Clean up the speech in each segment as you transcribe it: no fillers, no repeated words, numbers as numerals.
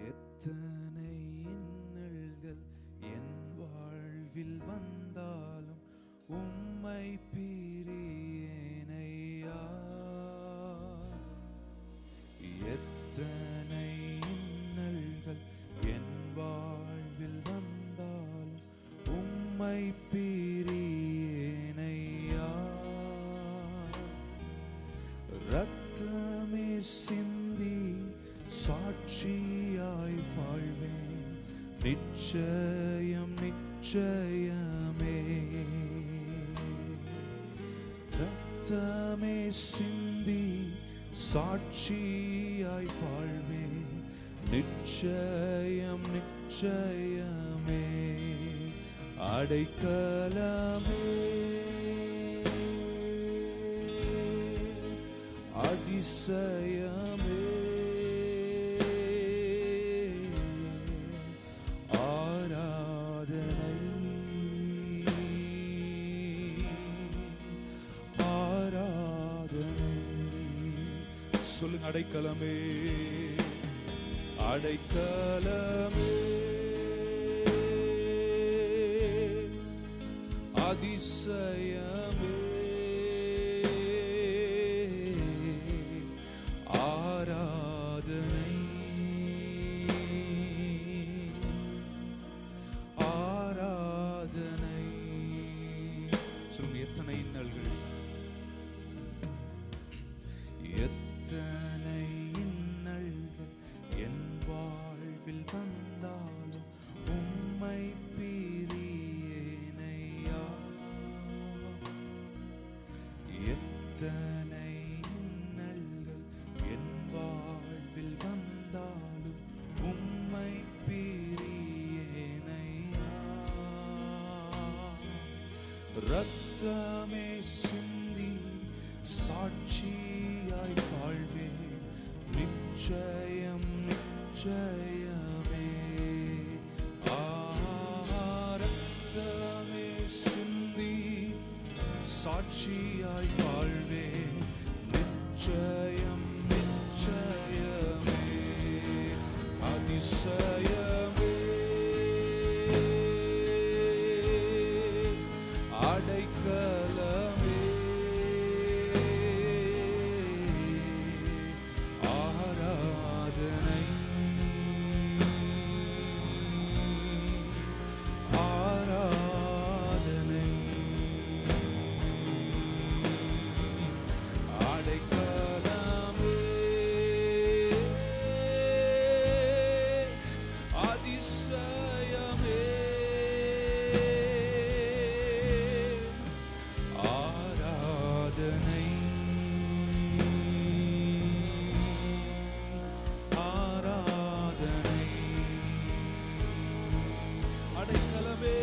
எத்தனை இன்னல்கள் என் வாழ்வில் வந்தாலும் உம்மை பிரியேனையா. எத்தனை இன்னல்கள் என் வாழ்வில் வந்தாலும் உம்மை பிரியேனையா. ரத்தமே சிந்தி சாட்சியாய் வாழ்வேன், நிச்சயம் நிச்சயமே. ரத்தமே சிந்தி சாட்சியாய் வாழ்வேன், நிச்சயம் நிச்சயமே. அடைக்கலமே அதிசயமே, ஆராதனை ஆராதனை. சொல்லுங்க, அடைக்கலமே அடைக்கலமே அதிசயமே, ஆராதனை ஆராதனை. சொல்லுங்க, எத்தனை இன்னல்கள் எத்தனை இன்னல்கள் என் வாழ்வில் வந்தாலும் உம்மை பிரியேனையா. எத்தனை இன்னல்கள் என் வாழ்வில் வந்தாலும் உம்மை பிரியேனையா. ரத்தமே சிந்தி சாட்சியாய் வாழ்வேன், நிச்சயம் நிச்சயமே. ரத்தமே சிந்தி சாட்சியாய் வாழ்வேன், நிச்சயம் நிச்சயமே. அதிசயமே அடைக்கலமே, ஆராதனை ஆராதனை. அடைக்கலமே அதிசயமே, ஆராதனை ஆராதனை. அடைக்கலமே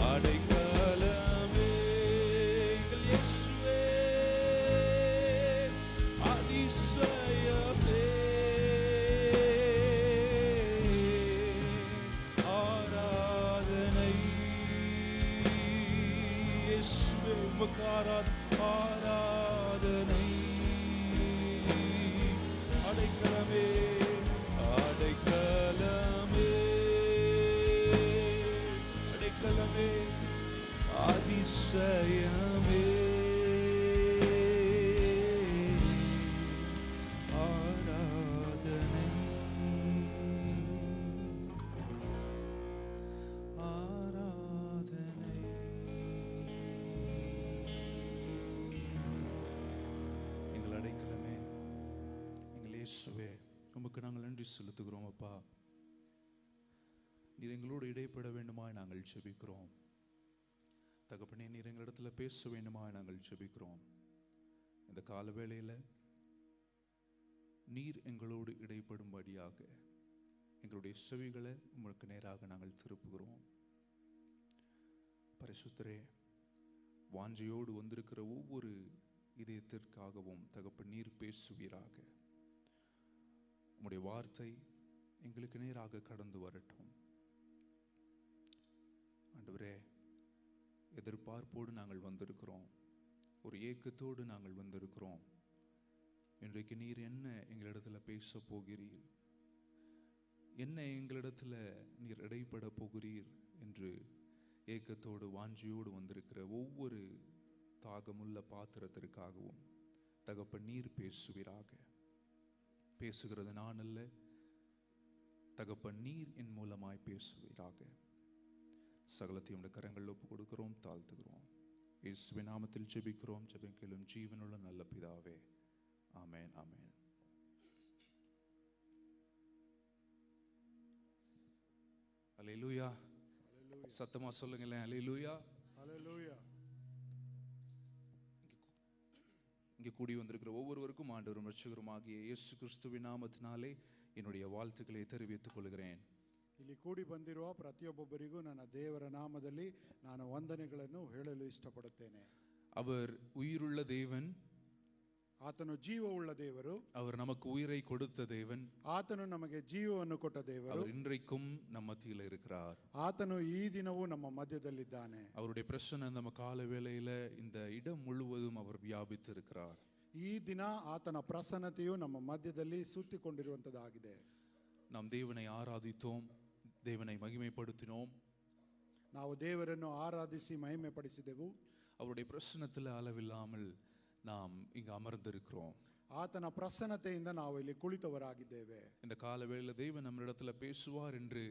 அடைக்கலமே எங்கள் இயேசுவே, அதிசயமே, ஆராதனை. இயேசுவே உமக்கு ஆராதனை. அடைக்கலமே அடைக்கலமே அடைக்கலமே அதிசயமே, ஆராதனை ஆராதனை. எங்கள் அடைக்கலமே, எங்கள் இயேசுவே, உமக்கு நாங்கள் நன்றி செலுத்துகிறோம். அப்பா, நீர் எங்களோடு இடைப்பட வேண்டுமாய் நாங்கள் ஜெபிக்கிறோம். தகப்பனே, நீர் எங்களிடத்தில் பேச வேண்டுமாய் நாங்கள் ஜெபிக்கிறோம். இந்த கால வேளையில் நீர் எங்களோடு இடைப்படும்படியாக எங்களுடைய செவிகளை உங்களுக்கு நேராக நாங்கள் திருப்புகிறோம். பரிசுத்தரே, வாஞ்சையோடு வந்திருக்கிற ஒவ்வொரு இதயத்திற்காகவும் தகப்பன் நீர் பேசுவீராக. உம்முடைய வார்த்தை எங்களுக்கு நேராக கடந்து வரட்டும். ஆண்டவரே, எதிர்பார்ப்போடு நாங்கள் வந்திருக்கிறோம், ஒரு ஏக்கத்தோடு நாங்கள் வந்திருக்கிறோம். இன்றைக்கு நீர் என்ன எங்களிடத்தில் பேச போகிறீர், என்ன எங்களிடத்துல நீர் இடைப்பட போகிறீர் என்று ஏக்கத்தோடு வாஞ்சியோடு வந்திருக்கிற ஒவ்வொரு தாகமுள்ள பாத்திரத்திற்காகவும் தகப்பன் நீர் பேசுவீராக. பேசுகிறது நான் அல்ல, தகப்பன் நீர் என் மூலமாய் பேசுவீராக. சகலத்தையும் உடைய கரங்களில் ஒப்பு கொடுக்கிறோம், தாழ்த்துகிறோம். இயேசுவின் நாமத்தில் ஜெபிக்கிறோம், ஜெபிக்கலும் ஜீவனுள்ள நல்ல பிதாவே, ஆமென், ஆமென். அல்லேலூயா. சத்தமா சொல்லுங்களேன், அல்லேலூயா. அல்லேலூயா. இங்கே கூடி வந்திருக்கிற ஒவ்வொருவருக்கும் ஆண்டவரும் ரட்சகருமாகிய இயேசு கிறிஸ்துவின் நாமத்தினாலே என்னுடைய வாழ்த்துக்களை தெரிவித்துக் கொள்கிறேன். ಇಲ್ಲಿ ಕೂಡಿ ಬಂದಿರುವ ಪ್ರತಿಯೊಬ್ಬರಿಗೂ ನನ್ನ ದೇವರ ನಾಮದಲ್ಲಿ ನಾನು ವಂದನೆಗಳನ್ನು ಹೇಳಲು ಇಷ್ಟಪಡುತ್ತೇನೆ. அவர் உயிருள்ள தேவன், ಆತನು ಜೀವವುಳ್ಳ ದೇವರು, அவர் நமக்கு உயிரை கொடுத்த தேவன், ಆತನು ನಮಗೆ ಜೀವವನ್ನು ಕೊಟ್ಟ ದೇವರು, அவர் இன்றைக்கும் நம்ம மத்தியில் இருக்கிறார். ಆತನು ಈ ದಿನವೂ ನಮ್ಮ ಮಧ್ಯದಲ್ಲಿದ್ದಾನೆ. அவருடைய பிரசன்னம் நம்ம கால வேளையில இந்த இடம் முழுவதும் அவர் வியாபித்து இருக்கிறார். ಈ ದಿನ ಆತನ ಪ್ರಸನ್ನತೆಯು ನಮ್ಮ ಮಧ್ಯದಲ್ಲಿ ಸುತ್ತಿಕೊಂಡಿರುವಂತದ್ದಾಗಿದೆ. நாம் தேவனை ஆராதித்தோம், தேவனை மகிமைப்படுத்தினோம், ನಾವು ದೇವರನ್ನು ಆರಾಧಿಸಿ ಮಹಿಮೆ ಪಡಿಸಿದೆವು. அவருடைய பிரசன்னத்தில் அளவில்லாமல் நாம் இங்கு அமர்ந்திருக்கிறோம். ಆತನ ಪ್ರಸನ್ನತೆಯಿಂದ ನಾವು ಇಲ್ಲಿ ಕುಳಿತವರಾಗಿದ್ದೇವೆ. இந்த கால வேளையில தேவன் நம்மிடத்துல பேசுவார் என்று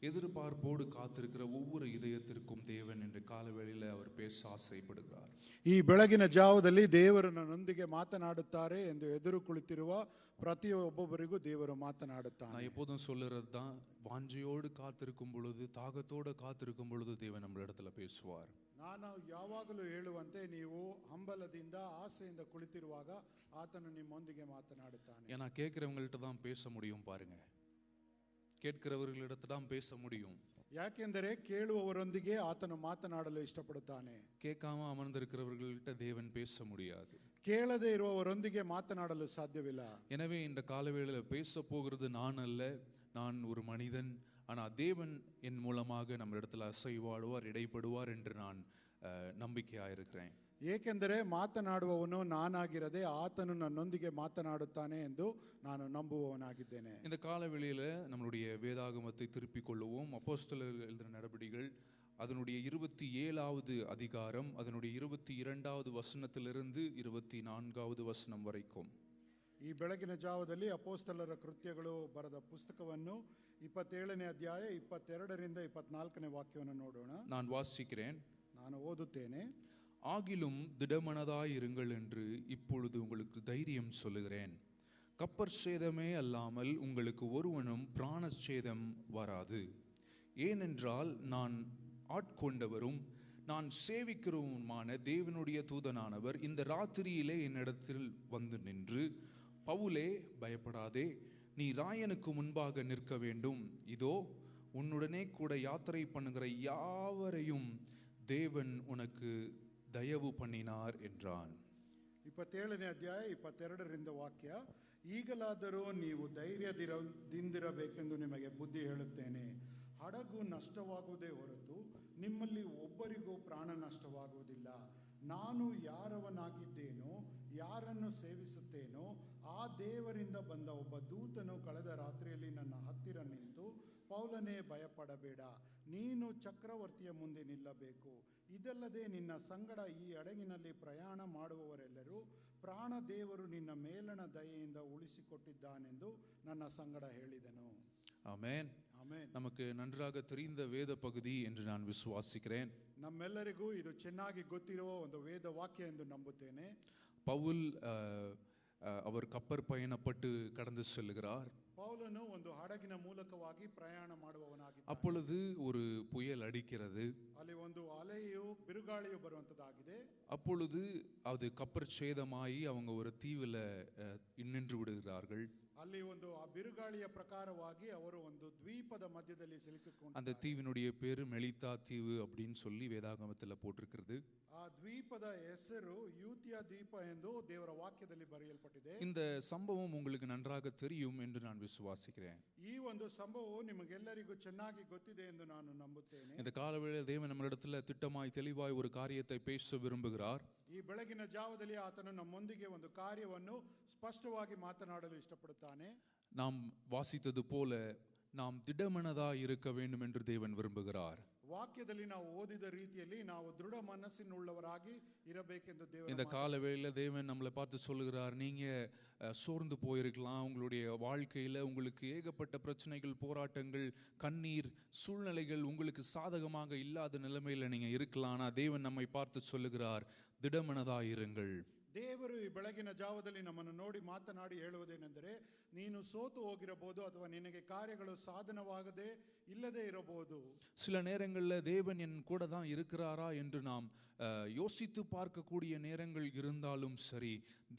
எதிர்பார்ப்போடு காத்திருக்கிற ஒவ்வொரு இதயத்திற்கும் தேவன் என்று கால வேளையில அவர் பேச ஆசைப்படுகிறார். ಈ ಬೆಳಗಿನ ಜಾವದಲ್ಲಿ ದೇವರು ನನ್ನೊಂದಿಗೆ ಮಾತನಾಡುತ್ತಾರೆ ಎಂದು ಎದುರು ಕುಳಿತಿರುವ ಪ್ರತಿಯೊಬ್ಬರಿಗೂ ದೇವರು ಮಾತನಾಡುತ್ತಾನೆ. நான் எப்போதும் சொல்லுறது தான், வாஞ்சையோடு காத்திருக்கும் பொழுது, தாகத்தோடு காத்திருக்கும் பொழுது தேவன் நம்மளிடத்துல பேசுவார். ನಾನು ಯಾವಾಗಲೂ ಹೇಳುವಂತೆ ನೀವು ಹಂಬಲದಿಂದ ಆಸೆಯಿಂದ ಕುಳಿತಿರುವಾಗ ಆತನು ನಿಮ್ಮೊಂದಿಗೆ ಮಾತನಾಡುತ್ತಾನೆ. ஏன்னா கேட்கிறவங்கள்ட்ட தான் பேச முடியும் பாருங்க, கேட்கிறவர்களிடத்துல தான் பேச முடியும். ಯಾಕೆಂದರೆ ಕೇಳುವವರೊಂದಿಗೆ ಆತನು ಮಾತನಾಡಲು ಇಷ್ಟಪಡುತ್ತಾನೆ. கேட்காம அமர்ந்திருக்கிறவர்கள்ட்ட தேவன் பேச முடியாது. ಕೇಳದೇ ಇರುವವರೊಂದಿಗೆ ಮಾತನಾಡಲು ಸಾಧ್ಯವಿಲ್ಲ. எனவே இந்த காலவேளையில பேச போகிறது நான் அல்ல, நான் ஒரு மனிதன். ஆனால் தேவன் என் மூலமாக நம்ம இடத்துல அசைவாடுவார், இடைப்படுவார் என்று நான் நம்பிக்கையாயிருக்கிறேன். ಏಕೆಂದರೆ ಮಾತನಾಡುವವನು ನಾನಾಗಿರದೆ ಆತನು ನನ್ನೊಂದಿಗೆ ಮಾತನಾಡುತ್ತಾನೆ ಎಂದು ನಾನು ನಂಬುವವನಾಗಿದ್ದೇನೆ. இந்த காலவெளியில நம்மளுடைய வேதாகமத்தை திருப்பிக் கொள்ளுவோம். அப்போஸ்தலர்கள் எழுதின நடபடிகள் அதனுடைய 27வது அதிகாரம், அதனுடைய 22வது வசனத்திலிருந்து 24வது வசனம் வரைக்கும். ಈ ಬೆಳಗಿನ ಜಾವದಲ್ಲಿ ಅಪೋಸ್ತಲರ ಕೃತ್ಯಗಳು ಬರೆದ ಪುಸ್ತಕವನ್ನು 27ನೇ ಅಧ್ಯಾಯ 22ರಿಂದ 24ನೇ ವಾಕ್ಯವನ್ನು ನೋಡೋಣ. நான் வாசிக்கிறேன், ನಾನು ಓದುತ್ತೇನೆ. ஆகிலும் திடமனதாயிருங்கள் என்று இப்பொழுது உங்களுக்கு தைரியம் சொல்லுகிறேன். கப்பற் சேதமே அல்லாமல் உங்களுக்கு ஒருவனும் பிராண சேதம் வராது. ஏனென்றால் நான் ஆட்கொண்டவரும் நான் சேவிக்கிறவருமான தேவனுடைய தூதனானவர் இந்த ராத்திரியிலே என்னிடத்தில் வந்து நின்று, பவுலே பயப்படாதே, நீ ராயனுக்கு முன்பாக நிற்க வேண்டும். இதோ உன்னுடனே கூட யாத்திரை பண்ணுகிற யாவரையும் தேவன் உனக்கு தயவு பண்ணினார் என்றான். 27ನೇ ಅಧ್ಯಾಯ 22ರಿಂದ ವಾಕ್ಯ. ಈಗಲಾದರೂ ನೀವು ಧೈರ್ಯದಿಂದಿರಬೇಕೆಂದು ನಿಮಗೆ ಬುದ್ಧಿ ಹೇಳುತ್ತೇನೆ. ಹಡಗು ನಷ್ಟವಾಗುವುದೇ ಹೊರತು ನಿಮ್ಮಲ್ಲಿ ಒಬ್ಬರಿಗೂ ಪ್ರಾಣ ನಷ್ಟವಾಗುವುದಿಲ್ಲ. ನಾನು ಯಾರವನಾಗಿದ್ದೇನೋ, ಯಾರನ್ನು ಸೇವಿಸುತ್ತೇನೋ ಆ ದೇವರಿಂದ ಬಂದ ಒಬ್ಬ ದೂತನು ಕಳೆದ ರಾತ್ರಿಯಲ್ಲಿ ನನ್ನ ಹತ್ತಿರ ನಿಂತು, ಪೌಲನೇ ಭಯಪಡಬೇಡ, ನೀನು ಚಕ್ರವರ್ತಿಯ ಮುಂದೆ ನಿಲ್ಲಬೇಕು. ಇದಲ್ಲದೆ ನಿನ್ನ ಸಂಗಡ ಈ ಹಡಗಿನಲ್ಲಿ ಪ್ರಯಾಣ ಮಾಡುವವರೆಲ್ಲರೂ ಪ್ರಾಣ ದೇವರು ನಿನ್ನ ಮೇಲಣ ದಯೆಯಿಂದ ಉಳಿಸಿಕೊಟ್ಟಿದ್ದಾನೆಂದು ನನ್ನ ಸಂಗಡ ಹೇಳಿದನು. ஆமென். ಆಮೆನ್. நமக்கு நன்றாக தெரிந்த வேத பகுதி என்று நான் விசுவாசிக்கிறேன். ನಮ್ಮೆಲ್ಲರಿಗೂ ಇದು ಚೆನ್ನಾಗಿ ಗೊತ್ತಿರುವ ಒಂದು ವೇದ ವಾಕ್ಯ ಎಂದು ನಂಬುತ್ತೇನೆ. பவுல் அவர் கப்பற் பயணப்பட்டு கடந்து செல்கிறார். ಪೌಲನು ಒಂದು ಹಡಗಿನ ಮೂಲಕವಾಗಿ ಪ್ರಯಾಣ ಮಾಡುವವನಾಗಿದ್ದಾನೆ. அப்பொழுது ஒரு புயல் அடிக்கிறது. ಅಲ್ಲಿ ಒಂದು ಅಲೆಯು ಬಿರುಗಾಳಿಯು ಬರುವಂತದ್ದಾಗಿದೆ. அப்பொழுது அது கப்பற் சேதமாகி அவங்க ஒரு தீவுல நின்று விடுகிறார்கள். ಅಲ್ಲಿ ಒಂದು ಆ ಬಿರುಗಾಳಿಯ ಪ್ರಕಾರವಾಗಿ ಅವರು ಒಂದು ದ್ವೀಪದ ಮಧ್ಯದಲ್ಲಿ ಸಿಲುಕಿಕೊಂಡು, அந்த தீவினுடைய பேரு மெலித்தா தீவு அப்படின்னு சொல்லி வேதாகமத்தில் போட்டிருக்கிறது. ಆ ದ್ವೀಪದ ಹೆಸರು ಯೂತಿಯ ದ್ವೀಪ ಎಂದು ದೇವರ ವಾಕ್ಯದಲ್ಲಿ ಬರೆಯಲ್ಪಟ್ಟಿದೆ. இந்த சம்பவம் உங்களுக்கு நன்றாக தெரியும் என்று நான் விசுவாசிக்கிறேன். ಈ ಒಂದು ಸಂಭವವು ನಿಮಗೆಲ್ಲರಿಗೂ ಚೆನ್ನಾಗಿ ಗೊತ್ತಿದೆ ಎಂದು ನಾನು ನಂಬುತ್ತೇನೆ. இந்த காலவேளையில் தேவன் நம்மளிடத்துல திட்டமாய் தெளிவாய் ஒரு காரியத்தை பேச விரும்புகிறார். ಈ ಬೆಳಗಿನ ಜಾವದಲ್ಲಿ ಆತನು ನಮ್ಮೊಂದಿಗೆ ಒಂದು ಕಾರ್ಯವನ್ನು ಸ್ಪಷ್ಟವಾಗಿ ಮಾತನಾಡಲು ಇಷ್ಟಪಡುತ್ತಾನೆ. நாம் வாசித்தது போல நாம் திடமனதாய் இருக்க வேண்டும் என்று தேவன் விரும்புகிறார். ವಾಕ್ಯದಲ್ಲಿ ನಾವು ಓದಿದ ರೀತಿಯಲ್ಲಿ ನಾವು ದೃಢ ಮನಸ್ಸಿನುಳ್ಳವರಾಗಿ ಇರಬೇಕೆಂದು இந்த ದೇವರ காலவேளையில தேவன் நம்மளை பார்த்து சொல்லுகிறார், நீங்க சோர்ந்து போயிருக்கலாம், உங்களுடைய வாழ்க்கையில உங்களுக்கு ஏகப்பட்ட பிரச்சனைகள், போராட்டங்கள், கண்ணீர், சூழ்நிலைகள் உங்களுக்கு சாதகமாக இல்லாத நிலைமையில நீங்க இருக்கலாம். ஆனா தேவன் நம்மை பார்த்து சொல்லுகிறார், திடமனதாயிருங்கள். ದೇವರು ಈ ಬೆಳಗಿನ ಜಾವದಲ್ಲಿ ನಮ್ಮನ್ನು ನೋಡಿ ಮಾತನಾಡಿ ಹೇಳುವುದೇನೆಂದರೆ, ನೀನು ಸೋತು ಹೋಗಿರಬಹುದು ಅಥವಾ ನಿನಗೆ ಕಾರ್ಯಗಳು ಸಾಧನವಾಗದೆ ಇಲ್ಲದೆ ಇರಬಹುದು. சில நேரங்களில் தேவன் என் கூட தான் இருக்கிறாரா என்று நாம் யோசித்து பார்க்கக்கூடிய நேரங்கள் இருந்தாலும் சரி,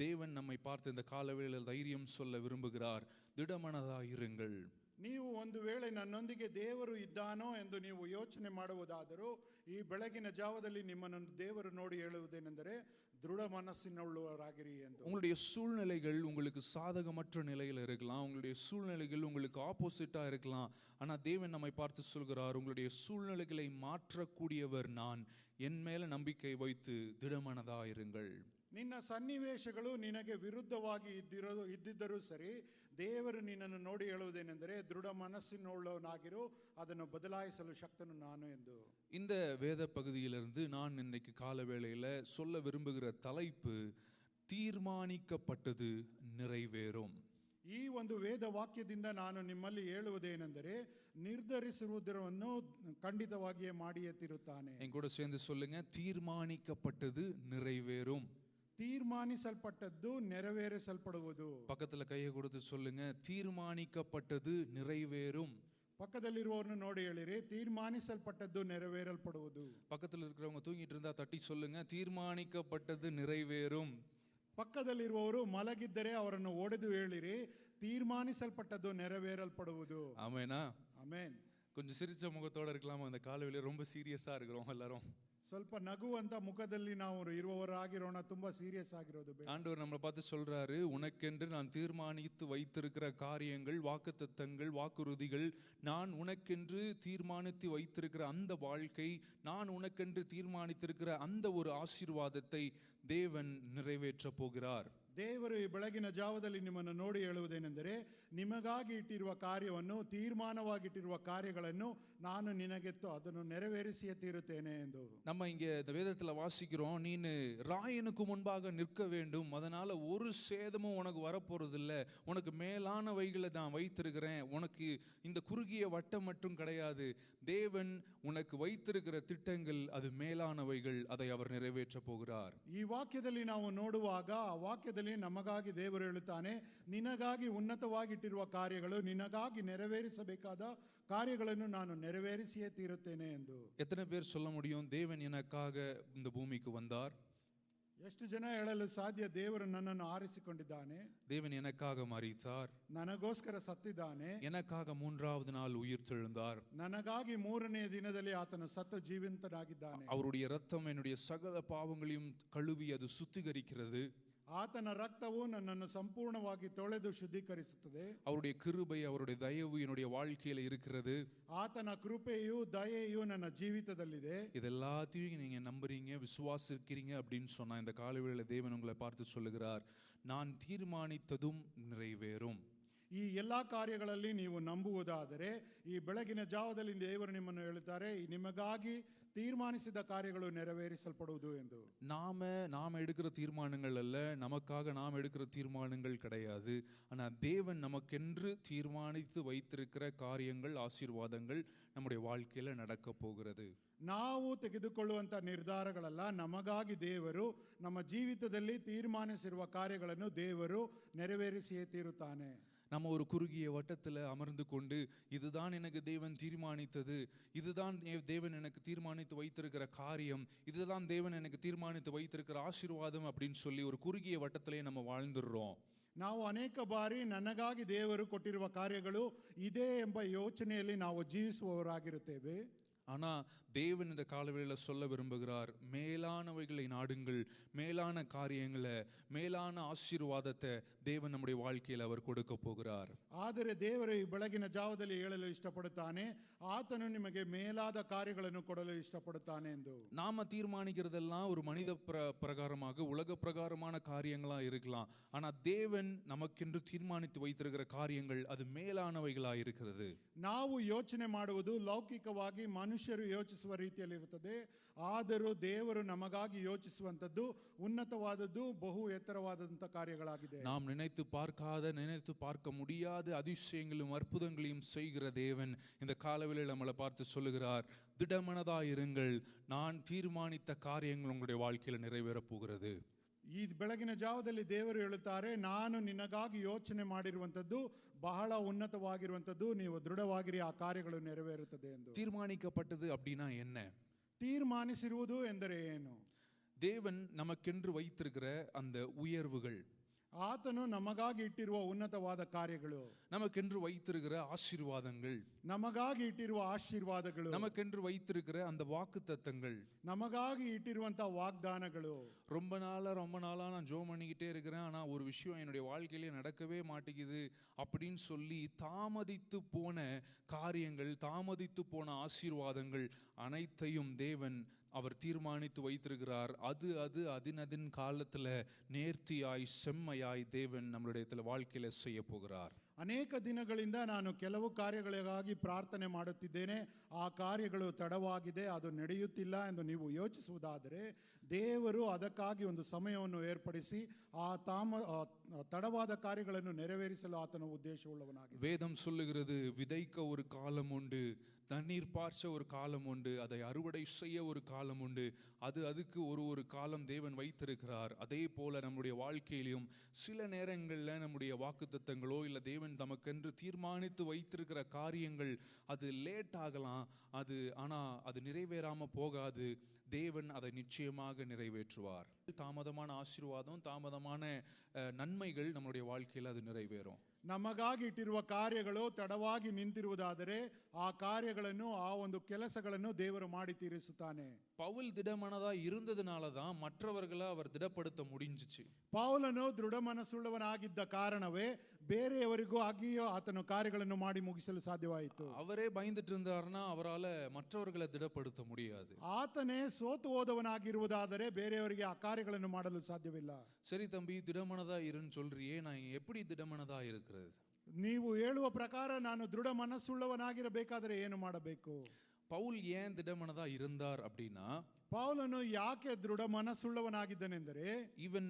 தேவன் நம்மை பார்த்து இந்த காலவேளையில் தைரியம் சொல்ல விரும்புகிறார், திடமனதாயிருங்கள். ನೀವು ಒಂದು ವೇಳೆ ನನ್ನೊಂದಿಗೆ ದೇವರು ಇದ್ದಾನೋ ಎಂದು ನೀವು ಯೋಚನೆ ಮಾಡುವುದಾದರೂ, ಈ ಬೆಳಗಿನ ಜಾವದಲ್ಲಿ ನಿಮ್ಮನ್ನು ದೇವರು ನೋಡಿ ಹೇಳುವುದೇನೆಂದರೆ, ದೃಢ ಮನಸ್ಸಿನುಳ್ಳವರಾಗಿರಿ ಎಂದು. உங்களுடைய சூழ்நிலைகள் உங்களுக்கு சாதகமற்ற நிலையில் இருக்கலாம், உங்களுடைய சூழ்நிலைகள் உங்களுக்கு ஆப்போசிட்டா இருக்கலாம். ஆனா தேவன் நம்மை பார்த்து சொல்கிறார், உங்களுடைய சூழ்நிலைகளை மாற்றக்கூடியவர் நான், என் மேல நம்பிக்கை வைத்து திடமனதாயிருங்கள். ನಿನ್ನ ಸನ್ನಿವೇಶಗಳು ನಿನಗೆ ವಿರುದ್ಧವಾಗಿ ಇದ್ದಿದ್ದರೂ ಸರಿ, ದೇವರು ನಿನ್ನನ್ನು ನೋಡಿ ಹೇಳುವುದೇನೆಂದರೆ, ದೃಢ ಮನಸ್ಸಿನುಳ್ಳವನಾಗಿರು, ಅದನ್ನು ಬದಲಾಯಿಸಲು ಶಕ್ತನು ನಾನು ಎಂದು. இந்த வேத பகுதியிலிருந்து நான் இன்னைக்கு காலவேளையில சொல்ல விரும்புகிற தலைப்பு, தீர்மானிக்கப்பட்டது நிறைவேறும். ಈ ಒಂದು ವೇದ ವಾಕ್ಯದಿಂದ ನಾನು ನಿಮ್ಮಲ್ಲಿ ಹೇಳುವುದೇನೆಂದರೆ, ನಿರ್ಧರಿಸಿರುವುದನ್ನು ಖಂಡಿತವಾಗಿಯೇ ಮಾಡಿಯೇ ತೀರುತ್ತಾನೆ. என் கூட சேர்ந்து சொல்லுங்க, தீர்மானிக்கப்பட்டது நிறைவேறும். ತೀರ್ಮಾನಿಸಲ್ಪಟ್ಟದ್ದು ನೆರವೇರಿಸಲ್ಪಡುವುದು. பக்கத்துல கையை கொடுத்து சொல்லுங்க, தீர்மானிக்கப்பட்டது நிறைவேறும். ಪಕ್ಕದಲ್ಲಿರುವವರನ್ನು ನೋಡಿ ಹೇಳಿರಿ, ತೀರ್ಮಾನಿಸಲ್ಪಟ್ಟದ್ದು ನೆರವೇರಲ್ಪಡುವುದು. பக்கத்துல இருக்கிறவங்க தூங்கிட்டு இருந்தா தட்டி சொல்லுங்க, தீர்மானிக்கப்பட்டது நிறைவேறும். ಪಕ್ಕದಲ್ಲಿರುವವರು ಮಲಗಿದ್ದರೆ ಅವರನ್ನು ಒಡೆದು ಹೇಳಿರಿ, ತೀರ್ಮಾನಿಸಲ್ಪಟ್ಟದ್ದು ನೆರವೇರಲ್ಪಡುವುದು. ஆமெனா? ಆಮೆನ್. கொஞ்சம் சிரிச்ச முகத்தோட இருக்கலாமா? அந்த காலவெளியில ரொம்ப சீரியஸா இருக்கிறோம் எல்லாரும். ಸ್ವಲ್ಪ ನಗುವಂತ ಮುಖದಲ್ಲಿ ನಾವು ಇರುವವರಾಗಿರೋಣ, ತುಂಬಾ ಸೀರಿಯಸ್ ಆಗಿರೋದು ಬೇಡ. ஆண்டவர் நம்மளை பார்த்து சொல்றாரு, உனக்கென்று நான் தீர்மானித்து வைத்திருக்கிற காரியங்கள், வாக்குத்தத்தங்கள், வாக்குறுதிகள், நான் உனக்கென்று தீர்மானித்து வைத்திருக்கிற அந்த வாழ்க்கை, நான் உனக்கென்று தீர்மானித்திருக்கிற அந்த ஒரு ஆசீர்வாதத்தை தேவன் நிறைவேற்ற போகிறார். ದೇವರು ಈ ಬೆಳಗಿನ ಜಾವದಲ್ಲಿ ನಿಮ್ಮನ್ನು ನೋಡಿ ಹೇಳುವುದೇನೆಂದರೆ, ನಿಮಗಾಗಿ ಇಟ್ಟಿರುವ ಕಾರ್ಯವನ್ನು, ತೀರ್ಮಾನವಾಗಿಟ್ಟಿರುವ ಕಾರ್ಯಗಳನ್ನು ನಾನು ನಿನಗೆ ಅದನ್ನು ನೆರವೇರಿಸಿಯೇ ತೀರುತ್ತೇನೆ ಎಂದು. நம்ம இங்க இந்த வேதத்துல வாசிக்கிறோம், நீனு ராயனுக்கு முன்பாக நிற்க வேண்டும், அதனால ஒரு சேதமும் உனக்கு வரப்போறது இல்ல, உனக்கு மேலானவைகளை நான் வைத்திருக்கிறேன், உனக்கு இந்த குறுகிய வட்டம் மட்டும் கிடையாது, தேவன் உனக்கு வைத்திருக்கிற திட்டங்கள் அது மேலானவைகள், அதை அவர் நிறைவேற்ற போகிறார். ಈ ವಾಕ್ಯದಲ್ಲಿ ನಾವು ನೋಡುವಾಗ, ಆ ವಾಕ್ಯದಲ್ಲಿ ನಮಗಾಗಿ ದೇವರು ಹೇಳುತ್ತಾನೆ, ನಿನಗಾಗಿ ಉನ್ನತವಾಗಿಟ್ಟಿರುವ ಕಾರ್ಯಗಳು, ನಿನಗಾಗಿ ನೆರವೇರಿಸಬೇಕಾದ ಕಾರ್ಯಗಳನ್ನು ನಾನು ನೆರವೇರಿಸಿಯೇ ತೀರುತ್ತೇನೆ ಎಂದು. எத்தனை பேர் சொல்ல முடியும், தேவன் எனக்காக இந்த பூமிக்கு வந்தார்? ಎಷ್ಟು ಜನ ಹೇಳಲು ಸಾಧ್ಯ, ದೇವರು ನನ್ನನ್ನು ಆರಿಸಿಕೊಂಡಿದ್ದಾನೆ, தேவன் எனக்காக மரித்தார், ನನಗೋಸ್ಕರ ಸತ್ತಿದ್ದಾನೆ, எனக்காக மூன்றாவது நாள் உயிர் தெழுந்தார், ನನಗಾಗಿ ಮೂರನೇ ದಿನದಲ್ಲಿ ಆತನು ಸತ್ತು ಜೀವಂತನಾಗಿದ್ದಾನೆ, அவருடைய இரத்தம் என்னுடைய சகல பாவங்களையும் கழுவி அது சுத்திகரிக்கிறது, ಆತನ ರಕ್ತವು ನನ್ನನ್ನು ಸಂಪೂರ್ಣವಾಗಿ ತೊಳೆದು ಶುದ್ಧೀಕರಿಸುತ್ತದೆ, அவருடைய கிருபை, அவருடைய தயவு என்னுடைய வாழ்க்கையில இருக்கிறது, ಆತನ ಕೃಪೆಯು ದಯೆಯು ನನ್ನ ಜೀವಿತದಲ್ಲಿದೆ. இதெல்லாத்தையும் நீங்க நம்புறீங்க, விசுவாசிக்கிறீங்க அப்படின்னு சொன்னா, இந்த காலவேளையில தேவன் உங்களை பார்த்து சொல்லுகிறார், நான் தீர்மானித்ததும் நிறைவேறும். ಈ ಎಲ್ಲಾ ಕಾರ್ಯಗಳಲ್ಲಿ ನೀವು ನಂಬುವುದಾದರೆ, ಈ ಬೆಳಗಿನ ಜಾವದಲ್ಲಿ ದೇವರು ನಿಮ್ಮನ್ನು ಹೇಳುತ್ತಾರೆ, ನಿಮಗಾಗಿ ತೀರ್ಮಾನಿಸಿದ ಕಾರ್ಯಗಳು ನೆರವೇರಿಸಲ್ಪಡುವುದು ಎಂದು. நாம எடுக்கிற தீர்மானங்கள் அல்ல, நமக்காக நாம் எடுக்கிற தீர்மானங்கள் கிடையாது. ஆனா தேவன் நமக்கென்று தீர்மானித்து வைத்திருக்கிற காரியங்கள், ஆசீர்வாதங்கள் நம்முடைய வாழ்க்கையில நடக்க போகிறது. ನಾವು ತೆಗೆದುಕೊಳ್ಳುವಂತ ನಿರ್ಧಾರಗಳಲ್ಲ, ನಮಗಾಗಿ ದೇವರು ನಮ್ಮ ಜೀವಿತದಲ್ಲಿ ತೀರ್ಮಾನಿಸಿರುವ ಕಾರ್ಯಗಳನ್ನು ದೇವರು ನೆರವೇರಿಸಿಯೇ ತೀರುತ್ತಾನೆ. நம்ம ஒரு குறுகிய வட்டத்தில் அமர்ந்து கொண்டு, இதுதான் எனக்கு தேவன் தீர்மானித்தது, இதுதான் தேவன் எனக்கு தீர்மானித்து வைத்திருக்கிற காரியம், இதுதான் தேவன் எனக்கு தீர்மானித்து வைத்திருக்கிற ஆசீர்வாதம் அப்படின்னு சொல்லி ஒரு குறுகிய வட்டத்திலே நம்ம வாழ்ந்துடுறோம். ನಾವು ಅನೇಕ ಬಾರಿ ನನಗಾಗಿ ದೇವರು ಕೊಟ್ಟಿರುವ ಕಾರ್ಯಗಳು ಇದೇ ಎಂಬ ಯೋಚನೆಯಲ್ಲಿ ನಾವು ಜೀವಿಸುವವರಾಗಿರುತ್ತೇವೆ. ஆனா தேவன் இந்த காலவேளையில சொல்ல விரும்புகிறார், மேலானவைகளை நாடுங்கள், மேலான காரியங்களை, மேலான ஆசீர்வாதத்தை தேவன் நம்முடைய வாழ்க்கையில் அவர் கொடுக்க போகிறார். ಆದರೆ ದೇವರು ಈ ಬೆಳಗಿನ ಜಾವದಲ್ಲಿ ಹೇಳಲು ಇಷ್ಟಪಡುತ್ತಾನೆ, ಆತನು ನಿಮಗೆ ಮೇಲಾದ ಕಾರ್ಯಗಳನ್ನು ಕೊಡಲು ಇಷ್ಟಪಡುತ್ತಾನೆ ಎಂದು. நாம தீர்மானிக்கிறதெல்லாம் ஒரு மனித பிரகாரமாக உலக பிரகாரமான காரியங்களா இருக்கலாம். ஆனா தேவன் நமக்கென்று தீர்மானித்து வைத்திருக்கிற காரியங்கள் அது மேலானவைகளா இருக்கிறது. ನಾವು ಯೋಚನೆ ಮಾಡುವುದು ಲೌಕಿಕವಾಗಿ ಮನುಷ್ಯರು ಯೋಚಿಸುವ ರೀತಿಯಲ್ಲಿರುತ್ತದೆ. ಆದರೂ ದೇವರು ನಮಗಾಗಿ ಯೋಚಿಸುವಂತದ್ದು ಉನ್ನತವಾದದ್ದು, ಬಹು ಎತ್ತರವಾದಂತ ಕಾರ್ಯಗಳಾಗಿದೆ. நாம் நினைத்து பார்க்க முடியாத அதிசயங்களும் அற்புதங்களையும் செய்கிற தேவன் இந்த காலவேளையில் நம்மளை பார்த்து சொல்லுகிறார், திடமனதாயிருங்கள், நான் தீர்மானித்த காரியங்கள் உங்களுடைய வாழ்க்கையில் நிறைவேறப் போகிறது. ಈ ಬೆಳಗಿನ ಜಾವದಲ್ಲಿ ದೇವರು ಹೇಳುತ್ತಾರೆ, ನಾನು ನಿನಗಾಗಿ ಯೋಚನೆ ಮಾಡಿರುವಂತದ್ದು ಬಹಳ ಉನ್ನತವಾಗಿರುವಂತದ್ದು, ನೀವು ದೃಢವಾಗಿರಿ, ಆ ಕಾರ್ಯಗಳು ನೆರವೇರುತ್ತದೆ ಎಂದು. தீர்மானிக்கப்பட்டது அப்படின்னா என்ன? ತೀರ್ಮಾನಿಸಿರುವುದು ಎಂದರೆ ಏನು? தேவன் நமக்கென்று வைத்திருக்கிற அந்த உயர்வுகள், ಆತನು ನಮಗಾಗಿ ಇಟ್ಟಿರುವ ಉನ್ನತವಾದ ಕಾರ್ಯಗಳು, நமக்கென்று வைத்திருக்கிற ஆசீர்வாதங்கள், ನಮಗಾಗಿ ಇಟ್ಟಿರುವ ಆಶೀರ್ವಾದಗಳು, நமக்கென்று வைத்திருக்கிற அந்த வாக்குத்தத்தங்கள், ನಮಗಾಗಿ ಇಟ್ಟಿರುವಂತಹ ವಾಗ್ದಾನಗಳು. ரொம்ப நாளா நான் ஜோம் பண்ணிக்கிட்டே இருக்கிறேன், ஆனா ஒரு விஷயம் என்னுடைய வாழ்க்கையிலே நடக்கவே மாட்டேங்குது அப்படின்னு சொல்லி தாமதித்து போன காரியங்கள், தாமதித்து போன ஆசீர்வாதங்கள் அனைத்தையும் தேவன் அவர் தீர்மானித்து வைத்திருக்கிறார். அதின் காலத்துல நேர்த்தியாய் செம்மையாய் தேவன் நம்மளுடைய வாழ்க்கையில செய்ய போகிறார். ಅನೇಕ ದಿನಗಳಿಂದ ನಾನು ಕೆಲವು ಕಾರ್ಯಗಳಿಗಾಗಿ ಪ್ರಾರ್ಥನೆ ಮಾಡುತ್ತಿದ್ದೇನೆ, ಆ ಕಾರ್ಯಗಳು ತಡವಾಗಿದೆ, ಅದು ನಡೆಯುತ್ತಿಲ್ಲ ಎಂದು ನೀವು ಯೋಚಿಸುವುದಾದರೆ ದೇವರು ಅದಕ್ಕಾಗಿ ಒಂದು ಸಮಯವನ್ನು ಏರ್ಪಡಿಸಿ ಆ ತಡವಾದ ಕಾರ್ಯಗಳನ್ನು ನೆರವೇರಿಸಲು ಆತನ ಉದ್ದೇಶವುಳ್ಳವನಾಗಿದೆ. வேதம் சொல்லுகிறது, விதைக்க ஒரு காலம் உண்டு, தண்ணீர் பாய்ச்ச ஒரு காலம் உண்டு, அதை அறுவடை செய்ய ஒரு காலம் உண்டு. அதுக்கு ஒரு காலம் தேவன் வைத்திருக்கிறார். அதே போல நம்முடைய வாழ்க்கையிலும் சில நேரங்களில் நம்முடைய வாக்குத்தத்தங்களோ இல்லை தேவன் தமக்கென்று தீர்மானித்து வைத்திருக்கிற காரியங்கள் அது லேட் ஆகலாம், ஆனால் அது நிறைவேறாமல் போகாது. தேவன் அதை நிச்சயமாக நிறைவேற்றுவார். தாமதமான ஆசீர்வாதம், தாமதமான நன்மைகள் நம்முடைய வாழ்க்கையில் அது நிறைவேறும். ನಮಗಾಗಿ ಇಟ್ಟಿರುವ ಕಾರ್ಯಗಳು ತಡವಾಗಿ ನಿಂತಿರುವುದಾದರೆ ಆ ಕಾರ್ಯಗಳನ್ನು, ಆ ಒಂದು ಕೆಲಸಗಳನ್ನು ದೇವರು ಮಾಡಿ ತೀರಿಸುತ್ತಾನೆ. பவுல் திடமனதா இருந்ததுனால தான் மற்றவர்களை அவர் திடப்படுத்த முடிஞ்சிச்சு. ಪೌಲನು ದೃಢ ಮನಸ್ಸುಳ್ಳವನಾಗಿದ್ದ ಕಾರಣವೇ ಬೇರೆಯವರಿಗೂ ಆಗಿಯೋ ಆತನು ಕಾರ್ಯಗಳನ್ನು ಮಾಡಿ ಮುಗಿಸಲು ಸಾಧ್ಯವಾಯಿತು. அவரே பயந்துட்டு இருந்தாருன்னா அவரால் மற்றவர்களை திடப்படுத்த முடியாது. ಆತನೇ ಸೋತು ಹೋದವನಾಗಿರುವುದಾದರೆ ಬೇರೆಯವರಿಗೆ ಆ ಕಾರ್ಯಗಳನ್ನು ಮಾಡಲು ಸಾಧ್ಯವಿಲ್ಲ. சரி தம்பி, திடமனதா இருன்னு சொல்றியே, நான் எப்படி திடமனதா இருக்கிறது? ನೀವು ಹೇಳುವ ಪ್ರಕಾರ ನಾನು ದೃಢ ಮನಸ್ಸುಳ್ಳವನಾಗಿರಬೇಕಾದರೆ ಏನು ಮಾಡಬೇಕು? பவுல் ஏன் திடமனதா இருந்தார் அப்படின்னா, ಪೌಲನು ಯಾಕೆ ದೃಢ ಮನಸ್ಸುಳ್ಳವನಾಗಿದ್ದನೆಂದರೆ, ஈவன்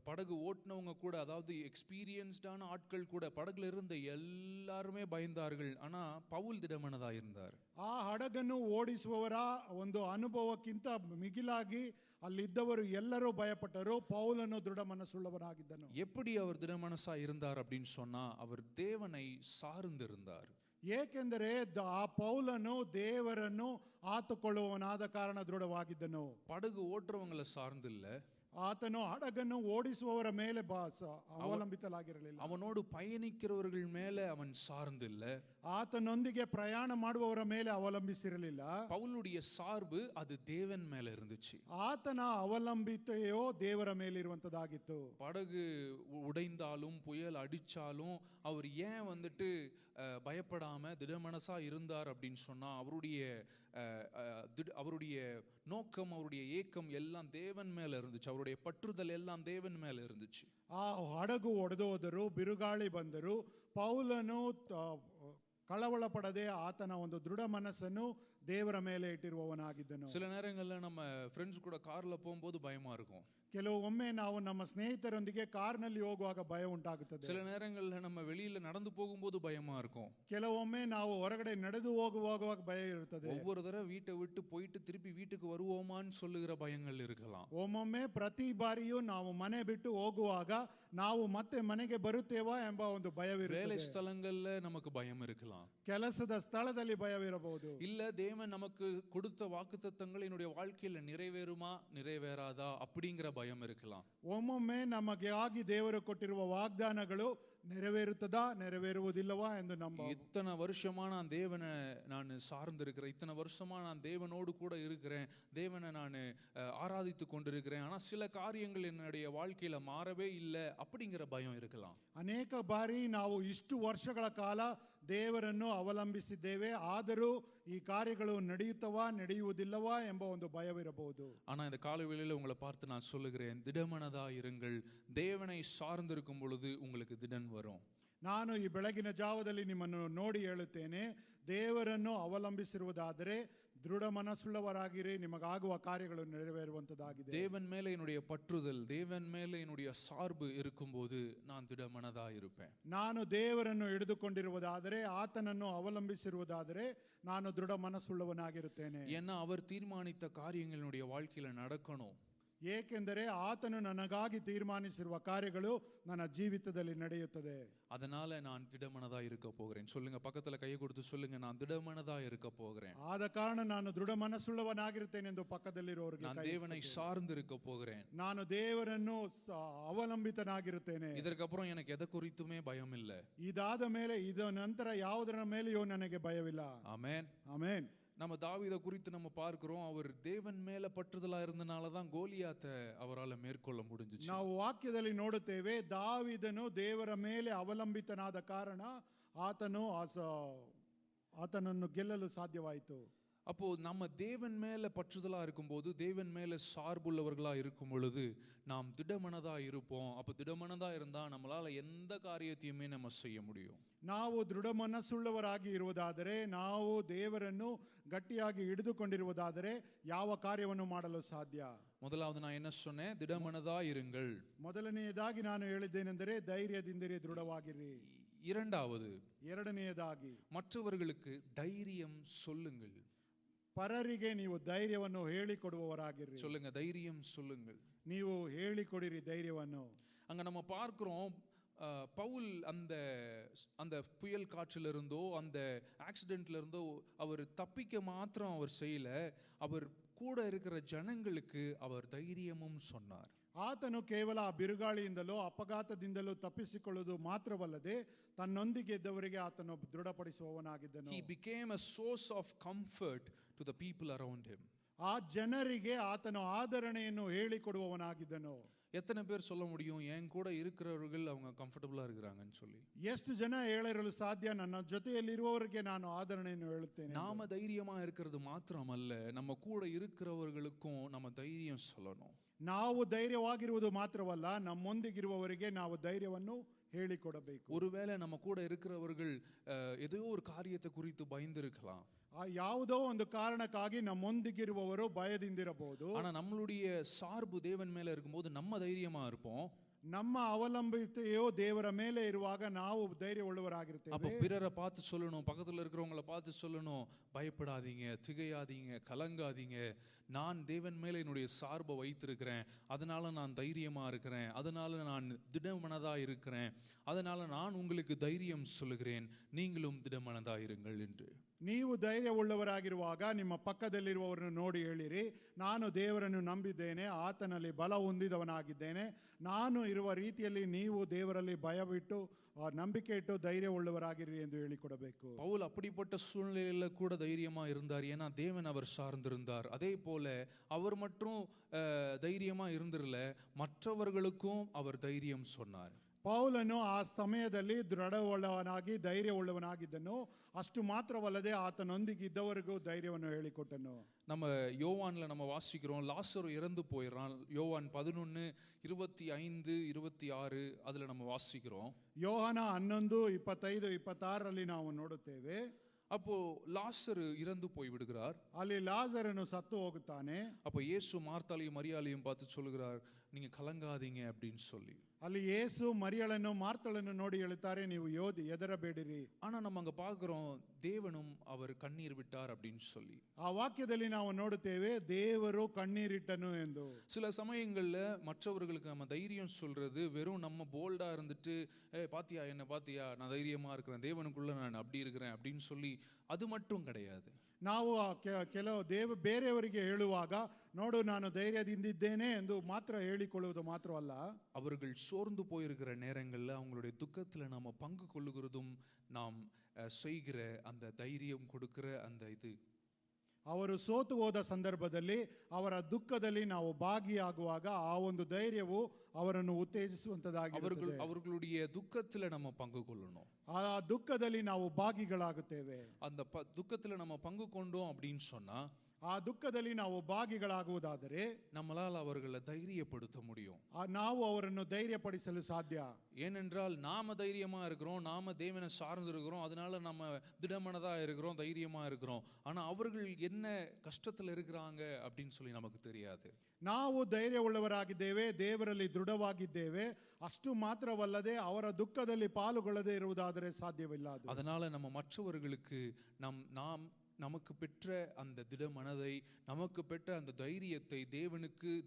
படகு ஓட்டினவங்க கூட, அதாவது எக்ஸ்பீரியன்ஸ்டான ஆட்கள் கூட, படகுல இருந்த எல்லாருமே பயந்தார்கள். ஆனா பவுல் திடமனதா இருந்தார். ಆ ಹಡಗನ್ನು ಓಡಿಸುವವರ ಒಂದು ಅನುಭವಕ್ಕಿಂತ ಮಿಗಿಲಾಗಿ ಅಲ್ಲಿದ್ದವರು ಎಲ್ಲರೂ ಭಯಪಟ್ಟರು. ಪೌಲನು ದೃಢ ಮನಸ್ಸುಳ್ಳವನಾಗಿದ್ದನು. எப்படி அவர் திடமனசா இருந்தார் அப்படின்னு சொன்னா, அவர் தேவனை சார்ந்திருந்தார். ಏಕೆಂದರೆ ಆ ಪೌಲನು ದೇವರನ್ನು ಆತುಕೊಳ್ಳುವವನಾದ ಕಾರಣ ದೃಢವಾಗಿದ್ದನು. படகு ஓட்டுறவங்களை சார்ந்தில்ல, ಆತನು ಹಡಗನ್ನು ಓಡಿಸುವವರ ಮೇಲೆ ಅವಲಂಬಿತಲಾಗಿರಲಿಲ್ಲ. அவனோடு பயணிக்கிறவர்கள் மேல அவன் சார்ந்தில்ல, ಆತನೊಂದಿಗೆ ಪ್ರಯಾಣ ಮಾಡುವವರ ಮೇಲೆ ಅವಲಂಬಿಸಿರಲಿಲ್ಲ. பவுலுடைய சார்பு அது தேவன் மேல இருந்துச்சு. ಆತನ ಅವಲಂಬಿತೆಯೋ ದೇವರ ಮೇಲಿರುವಂತದಾಗಿತ್ತು. படகு உடைந்தாலும் புயல் அடிச்சாலும் அவர் ஏன் பயப்படாம திடமனசா இருந்தார் அப்படின்னு சொன்னா, அவருடைய நோக்கம், அவருடைய ஏக்கம் எல்லாம் தேவன் மேல இருந்துச்சு. அவருடைய பற்றுதல் எல்லாம் தேவன் மேல இருந்துச்சு. ಆ ಹಡಗು ಒಡೆದೋದರು, ಬಿರುಗಾಳಿ ಬಂದರು, ಪೌಲನು ಕಳವಳ ಪಡದೆ ಆತನ ಒಂದು ದೃಢ ಮನಸ್ಸನ್ನು ದೇವರ ಮೇಲೆ ಇಟ್ಟಿರುವವನಾಗಿದ್ದನು. சில நேரங்கள்ல நம்ம ஃப்ரெண்ட்ஸ் கூட கார்ல போகும்போது பயமா இருக்கும். ಕೆಲವೊಮ್ಮೆ ನಾವು ನಮ್ಮ ಸ್ನೇಹಿತರೊಂದಿಗೆ ಕಾರ್ನಲ್ಲಿ ಹೋಗುವಾಗ ಭಯ ಉಂಟಾಗುತ್ತದೆ. சில நேரங்கள்ல நம்ம வெளியில நடந்து போகும்போது பயமா இருக்கும். ಕೆಲವೊಮ್ಮೆ ನಾವು ಹೊರಗಡೆ ನಡೆದು ಹೋಗುವಾಗ ಭಯ ಇರುತ್ತದೆ. ஒவ்வொரு தடவை வீட்டை விட்டு போயிட்டு திருப்பி வீட்டுக்கு வருவோமான்னு சொல்லுகிற பயங்கள் இருக்கலாம். ಒಮ್ಮೊಮ್ಮೆ ಪ್ರತಿ ಬಾರಿಯೂ ನಾವು ಮನೆ ಬಿಟ್ಟು ಹೋಗುವಾಗ ನಾವು ಮತ್ತೆ ಮನೆಗೆ ಬರುತ್ತೇವಾ ಎಂಬ ಒಂದು ಭಯವಿರುತ್ತದೆ. வேலை ஸ்தலங்கள்ல நமக்கு பயம் இருக்கலாம். ಕೆಲಸದ ಸ್ಥಳದಲ್ಲಿ ಭಯವಿರಬಹುದು. இல்ல தேவன் நமக்கு கொடுத்த வாக்குத்தத்தங்கள் என்னுடைய வாழ்க்கையில நிறைவேறுமா நிறைவேறாதா அப்படிங்கிற பயம் இருக்கலாம். ಒಮ್ಮೊಮ್ಮೆ ನಮಗೆ ಆಗಿ ದೇವರು ಕೊಟ್ಟಿರುವ ವಾಗ್ದಾನಗಳು ನೆರವೇರುತ್ತದಾ ನೆರವೇರುವುದಿಲ್ಲವಾ ಎಂದು ನಂಬ இத்தனை வருஷமா நான் தேவனை நான் சார்ந்திருக்கிறேன், இத்தனை வருஷமா நான் தேவனோடு கூட இருக்கிறேன், தேவனை நான் ஆராதித்து கொண்டிருக்கிறேன், ஆனா சில காரியங்கள் என்னுடைய வாழ்க்கையில மாறவே இல்லை அப்படிங்கிற பயம் இருக்கலாம். ಅನೇಕ ಬಾರಿ ನಾವು ಇಷ್ಟು ವರ್ಷಗಳ ಕಾಲ ದೇವರನ್ನು ಅವಲಂಬಿಸಿದ್ದೇವೆ, ಆದರೂ ಈ ಕಾರ್ಯಗಳು ನಡೆಯುತ್ತವಾ ನಡೆಯುವುದಿಲ್ಲವಾ ಎಂಬ ಒಂದು ಭಯವಿರಬಹುದು. ஆனா இந்த காலவேளையில உங்களை பார்த்து நான் சொல்லுகிறேன், திடமனதா இருங்கள். தேவனை சார்ந்திருக்கும் பொழுது உங்களுக்கு திடன் வரும். ನಾನು ಈ ಬೆಳಗಿನ ಜಾವದಲ್ಲಿ ನಿಮ್ಮನ್ನು ನೋಡಿ ಹೇಳುತ್ತೇನೆ, ದೇವರನ್ನು ಅವಲಂಬಿಸಿರುವುದಾದರೆ ದೃಢ ಮನಸ್ಸುಳ್ಳವರಾಗಿರಿ, ನಿಮಗಾಗುವ ಕಾರ್ಯಗಳು ನೆರವೇರುವಂತದ್ದಾಗಿದೆ. தேவன் மேல என்னுடைய பற்றுதல், தேவன் மேல என்னுடைய சார்பு இருக்கும்போது நான் திடமனதா இருப்பேன். ನಾನು ದೇವರನ್ನು ಹಿಡಿದುಕೊಂಡಿರುವುದಾದರೆ, ಆತನನ್ನು ಅವಲಂಬಿಸಿರುವುದಾದರೆ ನಾನು ದೃಢ ಮನಸ್ಸುಳ್ಳವನಾಗಿರುತ್ತೇನೆ. ஏன்னா அவர் தீர்மானித்த காரியங்கள் என்னுடைய வாழ்க்கையில நடக்கணும். ಏಕೆಂದರೆ ಆತನು ನನಗಾಗಿ ತೀರ್ಮಾನಿಸಿರುವ ಕಾರ್ಯಗಳು ನನ್ನ ಜೀವಿತದಲ್ಲಿ ನಡೆಯುತ್ತದೆ. அதனால நான் திடமனதா இருக்க போகிறேன். சொல்லுங்க, பக்கத்துல கையை கொடுத்து சொல்லுங்க, நான் திடமனதா இருக்க போகிறேன். ಆದ ಕಾರಣ ನಾನು ದೃಢ ಮನಸ್ಸುಳ್ಳವನಾಗಿರುತ್ತೇನೆ ಎಂದು ಪಕ್ಕದಲ್ಲಿರುವವರಿಗೆ நான் தேவனை சார்ந்து இருக்க போகிறேன். ನಾನು ದೇವರನ್ನು ಅವಲಂಬಿತನಾಗಿರುತ್ತೇನೆ. இதற்கப்புறம் எனக்கு எதை குறித்துமே பயம் இல்லை. ಇದಾದ ಮೇಲೆ ಇದ ನಂತರ ಯಾವುದರ ಮೇಲೆಯೂ ನನಗೆ ಭಯವಿಲ್ಲ. ஆமென். ಆಮೆನ್. நம்ம தாவீதை குறித்து நம்ம பார்க்கிறோம், அவர் தேவன் மேல பற்றுதலா இருந்தனால தான் கோலியாத்தை அவரால் மேற்கொள்ள முடிஞ்சுச்சு. ನಾವು ವಾಕ್ಯದಲ್ಲಿ ನೋಡುತ್ತೇವೆ, ದಾವೀದನು ದೇವರ ಮೇಲೆ ಅವಲಂಬಿತನಾದ ಕಾರಣ ಆತನನ್ನು ಗೆಲ್ಲಲು ಸಾಧ್ಯವಾಯಿತು. அப்போ நம்ம தேவன் மேல பற்றுதலா இருக்கும்போது, தேவன் மேல சார்புள்ளவர்களா இருக்கும் பொழுது நாம் திடமனதா இருப்போம். அப்ப திடமனதா இருந்தா நம்மளால எந்த காரியத்தையுமே நம்ம செய்ய முடியும். ನಾವು ದೃಢ ಮನಸ್ಸುಳ್ಳವರಾಗಿ ಇರುವುದಾದರೆ, ನಾವು ದೇವರನ್ನು ಗಟ್ಟಿಯಾಗಿ ಹಿಡಿದುಕೊಂಡಿರುವುದಾದರೆ ಯಾವ ಕಾರ್ಯವನ್ನು ಮಾಡಲು ಸಾಧ್ಯ. முதலாவது நான் என்ன சொன்னேன்? திடமனதா இருங்கள். ಮೊದಲನೆಯದಾಗಿ ನಾನು ಹೇಳಿದ್ದೇನೆಂದರೆ ಧೈರ್ಯದಿಂದಿರಿ, ದೃಢವಾಗಿರಿ. ಎರಡನೆಯದಾಗಿ மற்றவர்களுக்கு தைரியம் சொல்லுங்கள். ಪರರಿಗೆ ನೀವು ಧೈರ್ಯವನ್ನು ಹೇಳಿಕೊಡುವವರಾಗಿರಿ. சொல்லுங்க, தைரியம் சொல்லுங்கள். ನೀವು ಹೇಳಿಕೊಡಿರಿ ಧೈರ್ಯವನ್ನು. அங்க நம்ம பார்க்கிறோம், பவுல் அந்த அந்த புயல் காற்றில் இருந்தோ அந்த ஆக்சிடென்ட்ல இருந்தோ அவர் தப்பிக்க மாத்திரம் அவர் செய்யல, அவர் கூட இருக்கிற ஜனங்களுக்கு அவர் தைரியமும் சொன்னார். ಆತನು ಕೇವಲ ಆ ಬಿರುಗಾಳಿಯಿಂದಲೋ ಅಪಘಾತದಿಂದಲೋ ತಪ್ಪಿಸಿಕೊಳ್ಳುವುದು ಮಾತ್ರವಲ್ಲದೆ ತನ್ನೊಂದಿಗೆ ಇದ್ದವರಿಗೆ ಆತನು ದೃಢಪಡಿಸುವವನಾಗಿದ್ದನು. He became a source of comfort to the people around him. ಆ ಜನರಿಗೆ ಆತನು ಆದರಣೆಯನ್ನು ಹೇಳಿಕೊಡುವವನಾಗಿದ್ದನು. எத்தனை பேர் சொல்ல முடியும் என் கூட இருக்கிறவர்கள் அவங்க கம்ஃபர்டபுளா இருக்கிறாங்கன்னு சொல்லி? ಎಷ್ಟು ಜನ ಹೇಳಿರಲು ಸಾಧ್ಯ, ನನ್ನ ಜೊತೆಯಲ್ಲಿರುವವರಿಗೆ ನಾನು ಆದರಣೆಯನ್ನು ಹೇಳುತ್ತೇನೆ. நாம தைரியமா இருக்கிறது மாத்திரமல்ல, நம்ம கூட இருக்கிறவர்களுக்கும் நம்ம தைரியம் சொல்லணும். ನಾವು ಧೈರ್ಯವಾಗಿರುವುದು ಮಾತ್ರವಲ್ಲ, ನಮ್ಮೊಂದಿಗಿರುವವರಿಗೆ ನಾವು ಧೈರ್ಯವನ್ನು ಹೇಳಿಕೊಡಬೇಕು. ஒருவேளை நம்ம கூட இருக்கிறவர்கள் ஏதோ ஒரு காரியத்தை குறித்து பயந்திருக்கலாம். ಯಾವುದೋ ಒಂದು ಕಾರಣಕ್ಕಾಗಿ ನಮ್ಮೊಂದಿಗಿರುವವರು ಭಯದಿಂದಿರಬಹುದು. ஆனா நம்மளுடைய சார்பு தேவன் மேல இருக்கும்போது நம்ம தைரியமா இருப்போம். ನಮ್ಮ ಅವಲಂಬಿತೆಯೋ ದೇವರ ಮೇಲೆ ಇರುವಾಗ ನಾವು ಧೈರ್ಯವುಳ್ಳವರಾಗಿರ್ತೇವೆ. அப்ப பிறரை பார்த்து சொல்லணும், பக்கத்துல இருக்கிறவங்கள பார்த்து சொல்லணும், பயப்படாதீங்க, திகையாதீங்க, கலங்காதீங்க, நான் தேவன் மேல என்னுடைய சார்பை வைத்திருக்கிறேன், அதனால நான் தைரியமா இருக்கிறேன், அதனால நான் திடமனதா இருக்கிறேன், அதனால நான் உங்களுக்கு தைரியம் சொல்லுகிறேன், நீங்களும் திடமனதா இருங்கள் என்று. ನೀವು ಧೈರ್ಯವುಳ್ಳವರಾಗಿರುವಾಗ ನಿಮ್ಮ ಪಕ್ಕದಲ್ಲಿರುವವರನ್ನು ನೋಡಿ ಹೇಳಿರಿ, ನಾನು ದೇವರನ್ನು ನಂಬಿದ್ದೇನೆ, ಆತನಲ್ಲಿ ಬಲ ಹೊಂದಿದವನಾಗಿದ್ದೇನೆ, ನಾನು ಇರುವ ರೀತಿಯಲ್ಲಿ ನೀವು ದೇವರಲ್ಲಿ ಭಯವಿಟ್ಟು ನಂಬಿಕೆ ಇಟ್ಟು தைரியவுள்ளவராகிರಿ ಎಂದು ಹೇಳಿಕೊಡಬೇಕು. பவுல் அப்படிப்பட்ட சூழ்நிலையில கூட தைரியமா இருந்தார். ஏன்னா தேவன் அவர் சார்ந்திருந்தார். அதே போல அவர் மட்டும் தைரியமா இருந்திரல, மற்றவர்களுக்கும் அவர் தைரியம் சொன்னார். ಪೌಲನು ಆ ಸಮಯದಲ್ಲಿ ದೃಢವುಳ್ಳವನಾಗಿ ಧೈರ್ಯವುಳ್ಳವನಾಗಿದ್ದನು. ಅಷ್ಟು ಮಾತ್ರವಲ್ಲದೆ ಆತನೊಂದಿಗೆ ಇದ್ದವರಿಗೂ ಧೈರ್ಯವನ್ನು ಹೇಳಿಕೊಟ್ಟನು. நம்ம யோவான்ல நம்ம வாசிக்கிறோம், லாசரு இறந்து போயிடுறான். யோவான் 11:25-26 அதுல நம்ம வாசிக்கிறோம். ಯೋಹಾನ 11:25-26 ನಾವು ನೋಡುತ್ತೇವೆ. அப்போ லாசரு இறந்து போய் விடுகிறார். ಅಲ್ಲಿ ಲಾಜರನು ಸತ್ತು ಹೋಗುತ್ತಾನೆ. அப்போ இயேசு மார்த்தாளையும் மரியாளையும் பார்த்து சொல்லுகிறார், நீங்க கலங்காதீங்க அப்படின்னு சொல்லி. ಅಲ್ಲಿ ಯೇಸು ಮರಿಯಳನ್ನು ಮಾರ್ತಳನ್ನು ನೋಡಿ ಹೇಳುತ್ತಾರೆ, ನೀವು ಹೆದರಬೇಡಿರಿ. ஆனா நம்ம அங்க பார்க்கிறோம், தேவனும் அவர் கண்ணீர் விட்டார் அப்படின்னு சொல்லி. ಆ ವಾಕ್ಯದಲ್ಲಿ ನಾವು ನೋಡುತ್ತೇವೆ, ದೇವರು ಕಣ್ಣೀರಿಟ್ಟನು ಎಂದು. சில சமயங்கள்ல மற்றவர்களுக்கு நம்ம தைரியம் சொல்றது வெறும் நம்ம போல்டா இருந்துட்டு, பாத்தியா என்ன பாத்தியா, நான் தைரியமா இருக்கிறேன், தேவனுக்குள்ள நான் அப்படி இருக்கிறேன் அப்படின்னு சொல்லி அது மட்டும் கிடையாது. ನಾವು ಕೆಲವು ಬೇರೆಯವರಿಗೆ ಹೇಳುವಾಗ ನೋಡು ನಾನು ಧೈರ್ಯದಿಂದಿದ್ದೇನೆ ಎಂದು ಮಾತ್ರ ಹೇಳಿಕೊಳ್ಳುವುದು ಮಾತ್ರವಲ್ಲ, அவர்கள் சோர்ந்து போயிருக்கிற நேரங்களில் அவங்களுடைய துக்கத்தில் நாம் பங்கு கொள்ளுகிறதும் நாம் செய்கிற அந்த தைரியம் கொடுக்கிற அந்த இது. ಅವರು ಸೋತು ಹೋದ ಸಂದರ್ಭದಲ್ಲಿ ಅವರ ದುಃಖದಲ್ಲಿ ನಾವು ಭಾಗಿಯಾಗುವಾಗ ಆ ಒಂದು ಧೈರ್ಯವು ಅವರನ್ನು ಉತ್ತೇಜಿಸುವಂತದ್ದಾಗಿರುತ್ತದೆ. அவர்களுடைய துக்கத்தில் நம்ம பங்கு கொள்ளணும். ಆ ದುಃಖದಲ್ಲಿ ನಾವು ಭಾಗಿಗಳಾಗುತ್ತೇವೆ. அந்த துக்கத்தில் நம்ம பங்கு கொண்டோம் அப்படின்னு சொன்னா, ಆ ದುಃಖದಲ್ಲಿ ನಾವು ಭಾಗಿಗಳಾಗುವುದಾದರೆ நம்மளால் அவர்களை தைரியப்படுத்த முடியும். ನಾವು ಅವರನ್ನು ಧೈರ್ಯಪಡಿಸಲು ಸಾಧ್ಯ. ஏனென்றால் நாம தைரியமா இருக்கிறோம், நாம தேவனை சார்ந்து இருக்கிறோம், அதனால நம்ம திடமனதா இருக்கிறோம், தைரியமா இருக்கிறோம். ஆனா அவர்கள் என்ன கஷ்டத்துல இருக்கிறாங்க அப்படின்னு சொல்லி நமக்கு தெரியாது. ನಾವು ಧೈರ್ಯವುಳ್ಳವರಾಗಿದ್ದೇವೆ, ದೇವರಲ್ಲಿ ದೃಢವಾಗಿದ್ದೇವೆ, ಅಷ್ಟು ಮಾತ್ರವಲ್ಲದೆ ಅವರ ದುಃಖದಲ್ಲಿ ಪಾಲುಗೊಳ್ಳದೆ ಇರುವುದಾದರೆ ಸಾಧ್ಯವಿಲ್ಲ. அதனால நம்ம மற்றவர்களுக்கு நாம் நமக்கு பெற்ற அந்த திட மனதை, நமக்கு பெற்ற அந்த தைரியத்தை,